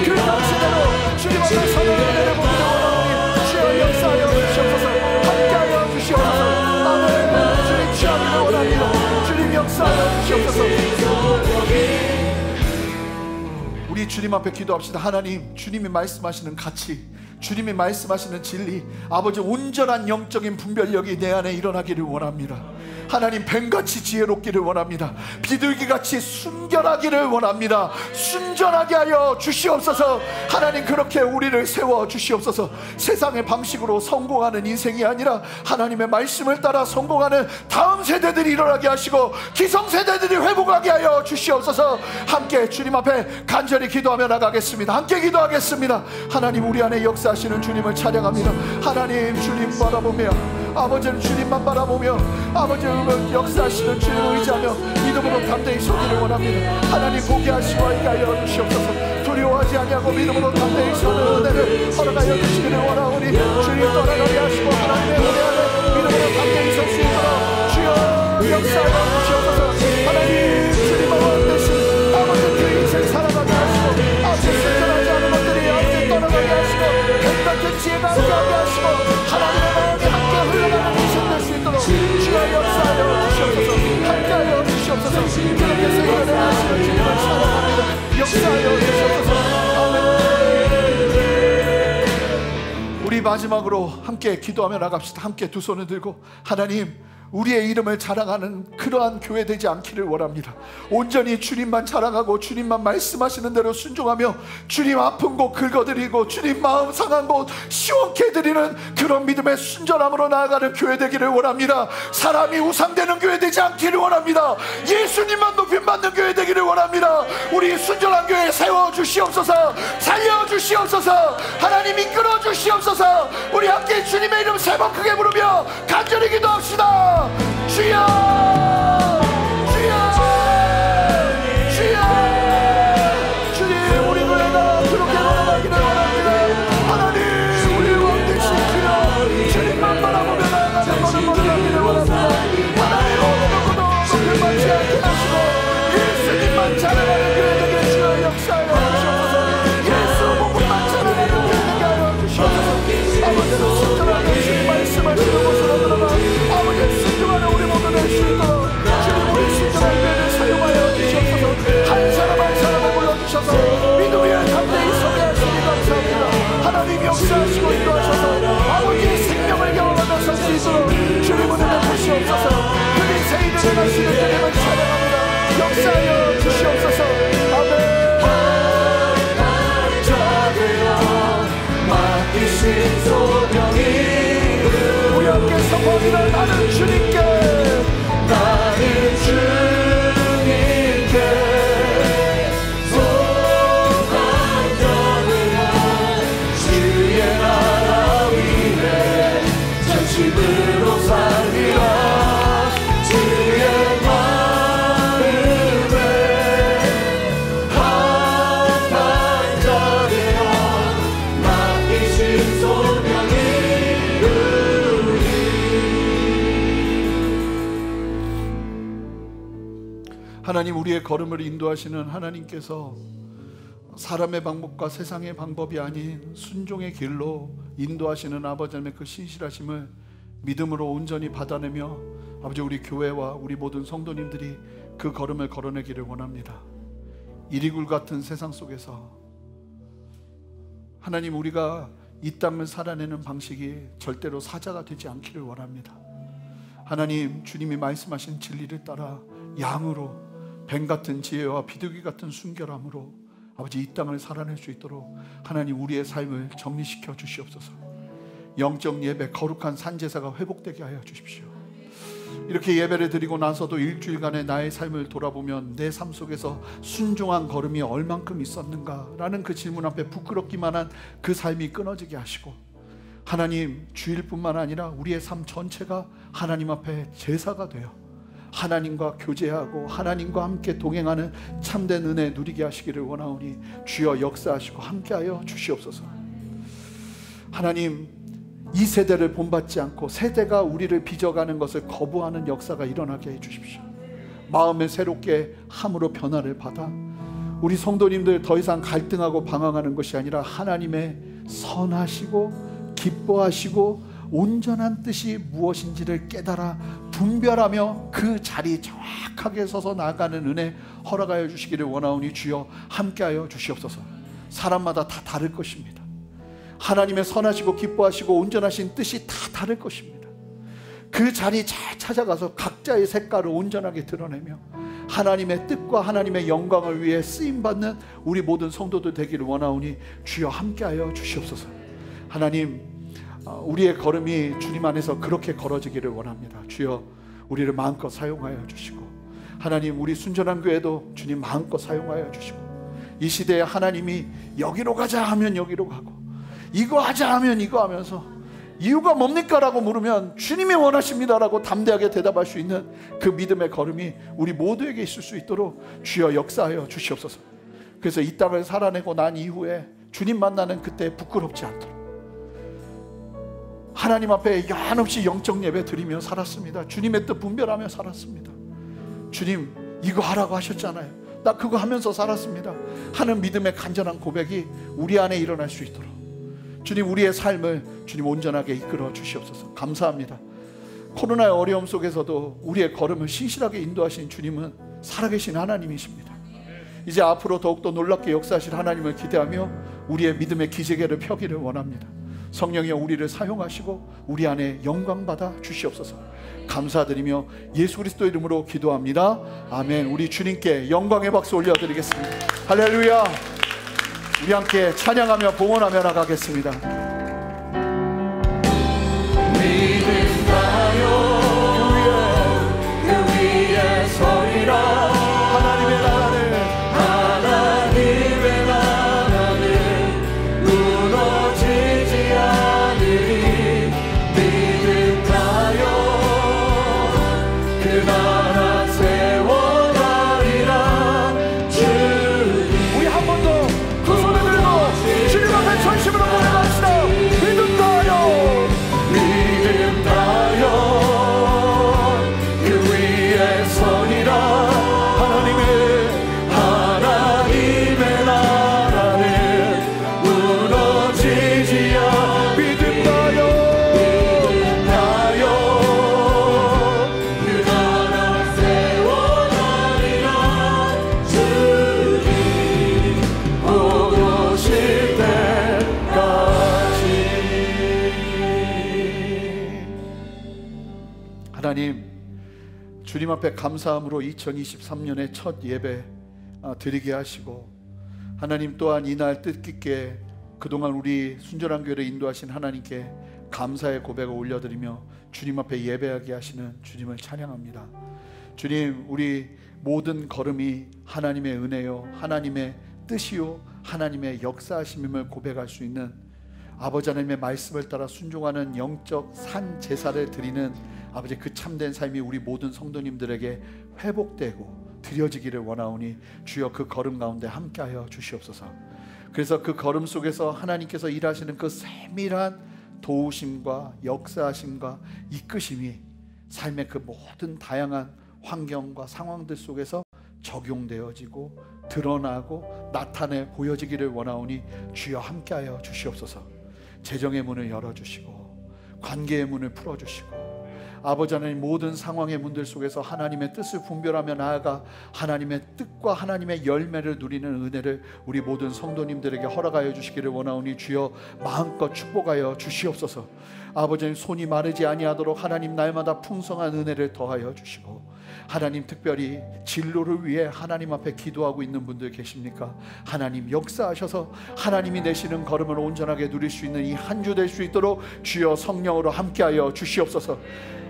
그 당시대로 주님 앞에 서는 은혜를 보기를 원하오니 주여 역사하여 주시옵소서. 함께하여 주시옵소서. 아멘. 주님 취하기를 원합니다. 주님 역사하여 주시옵소서. 우리 주님 앞에 기도합시다. 하나님, 주님이 말씀하시는 가치, 주님이 말씀하시는 진리, 아버지, 온전한 영적인 분별력이 내 안에 일어나기를 원합니다. 하나님, 뱀같이 지혜롭기를 원합니다. 비둘기같이 순결하기를 원합니다. 순전하게 하여 주시옵소서. 하나님, 그렇게 우리를 세워 주시옵소서. 세상의 방식으로 성공하는 인생이 아니라 하나님의 말씀을 따라 성공하는 다음 세대들이 일어나게 하시고 기성세대들이 회복하게 하여 주시옵소서. 함께 주님 앞에 간절히 기도하며 나가겠습니다. 함께 기도하겠습니다. 하나님, 우리 안에 역사하시는 주님을 찬양합니다. 하나님, 주님 바라보며 아버지는 주님만 바라보며 아버지 역사하시는 주님을 의지하며 믿음으로 담대히 서기를 원합니다. 하나님, 보게 하시고 알게 하여 주시옵소서. 두려워하지 아니하고 믿음으로 담대히 서는 은혜를 허락하여 주시기를 원하오니 주님 떠나가게 하시고 하나님의 은혜 안에 믿음으로 담대히 설 수 있도록 주여 역사하여 주시옵소서. 하나님, 주님과 원하신 아버지 그 인생 살아가게 하시고 아버지 순전하지 않은 것들이 아버지 떠나가게 하시고 뱀같은 지혜가 함께하게 하시고 하나님의 마음이 함께 흘러가는 인생 될 수 있도록 주여 역사하여 주시옵소서. 함께하여 주시옵소서. 그렇게 세계를 하시는 주님을 찬양합니다. 역사하여 주시옵소서. 아멘. 우리 마지막으로 함께 기도하며 나갑시다. 함께 두 손을 들고 하나님, 우리의 이름을 자랑하는 그러한 교회 되지 않기를 원합니다. 온전히 주님만 자랑하고 주님만 말씀하시는 대로 순종하며 주님 아픈 곳 긁어드리고 주님 마음 상한 곳 시원케 해드리는 그런 믿음의 순전함으로 나아가는 교회 되기를 원합니다. 사람이 우상되는 교회 되지 않기를 원합니다. 예수님만 높임받는 교회 되기를 원합니다. 우리 순전한 교회 세워주시옵소서. 살려주시옵소서. 하나님 이끌어 주시옵소서. 우리 함께 주님의 이름 세 번 크게 부르며 간절히 기도합시다. 주여 주여 주여. 주님 우리 교회가 그렇게 걸어가기를 원합니다. 하나님 우리 왕 되신 주여 주님만 바라보며 나아가는 것을 원하기를 원합니다. 하나님 어느 누구도 높임 받지 않게 하시고 예수님만 자랑하는 교회 되게 주여 역사하여 주시옵소서. 예수 복음만 자랑하는 교회 되게 하여 주시옵소서. 아버지는 순전하게 주님 말씀하시는 곳으로 들어가 아버지 순종하는 우리 모두 될 수 있도록 주님 우리 순전한 교회를 사용하여 주시옵소서. 한 사람 한 사람을 불러주셔서 믿음 위에 담대히 서게 하시니 감사합니다. 하나님 역사하시고 인도하셔서 아버지의 생명을 경험하며 설 수 있도록 주님 은혜 베푸시옵소서. 그리 새 일을 하시는 주님을 찬양합니다. 역사하여 주시옵소서. 아멘. 맡기신 소명이 우리 함께 선포합니다. 나는 주님께 나는 주님께 소망전하여 주의 나라 위에 전심으로 살리라. 주의 마음에 한탄자되어 맡기신 소명이 하나님 우리의 걸음을 인도하시는 하나님께서 사람의 방법과 세상의 방법이 아닌 순종의 길로 인도하시는 아버지 하나님의 그 신실하심을 믿음으로 온전히 받아내며 아버지 우리 교회와 우리 모든 성도님들이 그 걸음을 걸어내기를 원합니다. 이리굴 같은 세상 속에서 하나님 우리가 이 땅을 살아내는 방식이 절대로 사자가 되지 않기를 원합니다. 하나님 주님이 말씀하신 진리를 따라 양으로 뱀 같은 지혜와 비둘기 같은 순결함으로 아버지 이 땅을 살아낼 수 있도록 하나님 우리의 삶을 정리시켜 주시옵소서. 영적 예배 거룩한 산제사가 회복되게 하여 주십시오. 이렇게 예배를 드리고 나서도 일주일간의 나의 삶을 돌아보면 내 삶 속에서 순종한 걸음이 얼만큼 있었는가라는 그 질문 앞에 부끄럽기만 한 그 삶이 끊어지게 하시고 하나님 주일뿐만 아니라 우리의 삶 전체가 하나님 앞에 제사가 되어 하나님과 교제하고 하나님과 함께 동행하는 참된 은혜 누리게 하시기를 원하오니 주여 역사하시고 함께하여 주시옵소서. 하나님 이 세대를 본받지 않고 세대가 우리를 빚어가는 것을 거부하는 역사가 일어나게 해주십시오. 마음을 새롭게 함으로 변화를 받아 우리 성도님들 더 이상 갈등하고 방황하는 것이 아니라 하나님의 선하시고 기뻐하시고 온전한 뜻이 무엇인지를 깨달아 분별하며 그 자리 정확하게 서서 나아가는 은혜 허락하여 주시기를 원하오니 주여 함께하여 주시옵소서. 사람마다 다 다를 것입니다. 하나님의 선하시고 기뻐하시고 온전하신 뜻이 다 다를 것입니다. 그 자리 잘 찾아가서 각자의 색깔을 온전하게 드러내며 하나님의 뜻과 하나님의 영광을 위해 쓰임받는 우리 모든 성도들 되기를 원하오니 주여 함께하여 주시옵소서. 하나님 우리의 걸음이 주님 안에서 그렇게 걸어지기를 원합니다. 주여 우리를 마음껏 사용하여 주시고 하나님 우리 순전한 교회도 주님 마음껏 사용하여 주시고 이 시대에 하나님이 여기로 가자 하면 여기로 가고 이거 하자 하면 이거 하면서 이유가 뭡니까? 라고 물으면 주님이 원하십니다라고 담대하게 대답할 수 있는 그 믿음의 걸음이 우리 모두에게 있을 수 있도록 주여 역사하여 주시옵소서. 그래서 이 땅을 살아내고 난 이후에 주님 만나는 그때 부끄럽지 않도록 하나님 앞에 한없이 영적 예배 드리며 살았습니다. 주님의 뜻 분별하며 살았습니다. 주님 이거 하라고 하셨잖아요. 나 그거 하면서 살았습니다 하는 믿음의 간절한 고백이 우리 안에 일어날 수 있도록 주님 우리의 삶을 주님 온전하게 이끌어 주시옵소서. 감사합니다. 코로나의 어려움 속에서도 우리의 걸음을 신실하게 인도하신 주님은 살아계신 하나님이십니다. 이제 앞으로 더욱더 놀랍게 역사하실 하나님을 기대하며 우리의 믿음의 기재계를 펴기를 원합니다. 성령이여 우리를 사용하시고 우리 안에 영광 받아 주시옵소서. 감사드리며 예수 그리스도 이름으로 기도합니다. 아멘. 우리 주님께 영광의 박수 올려드리겠습니다. 할렐루야. 우리 함께 찬양하며 봉헌하며 나가겠습니다. 믿음나요 그 위에 서리라. 하나님의 나라는 무너지지 않으리. 믿음나요 그 나라 세워가리라. 주님. 우리 한 번 더 두 손을 들고 주님 앞에 전심으로 노래합시다. 믿음나요 그 위에 서리라. 하나님의 나라는 무너지지 않. 믿음나요 그 나라 세워가리라. 주님 오고 오실 때까지. 하나님, 주님 앞에 감사함으로 2023년의 첫 예배 드리게 하시고, 하나님 또한 이날 뜻깊게 그동안 우리 순전한 교회를 인도하신 하나님께 감사의 고백을 올려드리며 주님 앞에 예배하게 하시는 주님을 찬양합니다. 주님, 우리 모든 걸음이 하나님의 은혜요, 하나님의 뜻이요, 하나님의 역사하심임을 고백할 수 있는, 아버지 하나님의 말씀을 따라 순종하는 영적 산 제사를 드리는 아버지 그 참된 삶이 우리 모든 성도님들에게 회복되고 드려지기를 원하오니 주여 그 걸음 가운데 함께하여 주시옵소서. 그래서 그 걸음 속에서 하나님께서 일하시는 그 세밀한 도우심과 역사하심과 이끄심이 삶의 그 모든 다양한 환경과 상황들 속에서 적용되어지고 드러나고 나타내 보여지기를 원하오니 주여 함께하여 주시옵소서. 재정의 문을 열어주시고 관계의 문을 풀어주시고 아버지 하나님 모든 상황의 문들 속에서 하나님의 뜻을 분별하며 나아가 하나님의 뜻과 하나님의 열매를 누리는 은혜를 우리 모든 성도님들에게 허락하여 주시기를 원하오니 주여 마음껏 축복하여 주시옵소서. 아버지 하나님 손이 마르지 아니하도록 하나님 날마다 풍성한 은혜를 더하여 주시고, 하나님 특별히 진로를 위해 하나님 앞에 기도하고 있는 분들 계십니까? 하나님 역사하셔서 하나님이 내시는 걸음을 온전하게 누릴 수 있는 이 한 주 될 수 있도록 주여 성령으로 함께하여 주시옵소서.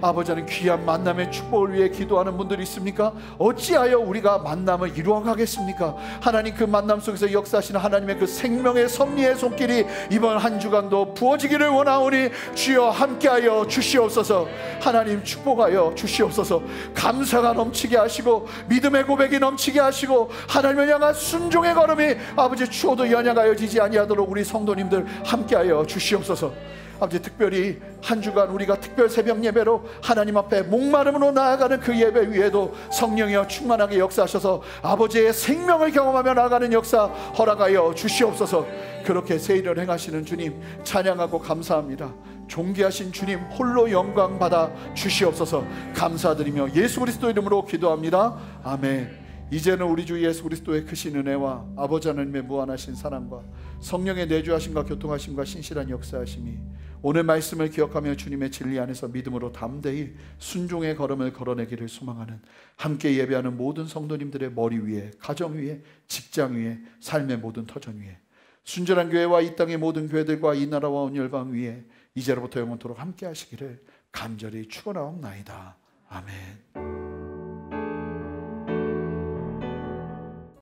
아버지 하나님 귀한 만남의 축복을 위해 기도하는 분들이 있습니까? 어찌하여 우리가 만남을 이루어가겠습니까? 하나님 그 만남 속에서 역사하시는 하나님의 그 생명의 섭리의 손길이 이번 한 주간도 부어지기를 원하오니 주여 함께하여 주시옵소서. 하나님 축복하여 주시옵소서. 감사가 넘치게 하시고 믿음의 고백이 넘치게 하시고 하나님을 향한 순종의 걸음이 아버지 추호도 연약하여지지 아니하도록 우리 성도님들 함께하여 주시옵소서. 아버지 특별히 한 주간 우리가 특별 새벽 예배로 하나님 앞에 목마름으로 나아가는 그 예배 위에도 성령이여 충만하게 역사하셔서 아버지의 생명을 경험하며 나아가는 역사 허락하여 주시옵소서. 그렇게 새 일을 행하시는 주님 찬양하고 감사합니다. 존귀하신 주님 홀로 영광 받아 주시옵소서. 감사드리며 예수 그리스도 이름으로 기도합니다. 아멘. 이제는 우리 주 예수 그리스도의 크신 은혜와 아버지 하나님의 무한하신 사랑과 성령의 내주하심과 교통하심과 신실한 역사하심이 오늘 말씀을 기억하며 주님의 진리 안에서 믿음으로 담대히 순종의 걸음을 걸어내기를 소망하는 함께 예배하는 모든 성도님들의 머리 위에, 가정 위에, 직장 위에, 삶의 모든 터전 위에, 순전한 교회와 이 땅의 모든 교회들과 이 나라와 온 열방 위에 이제로부터 영원토록 함께 하시기를 간절히 축원하옵나이다. 아멘.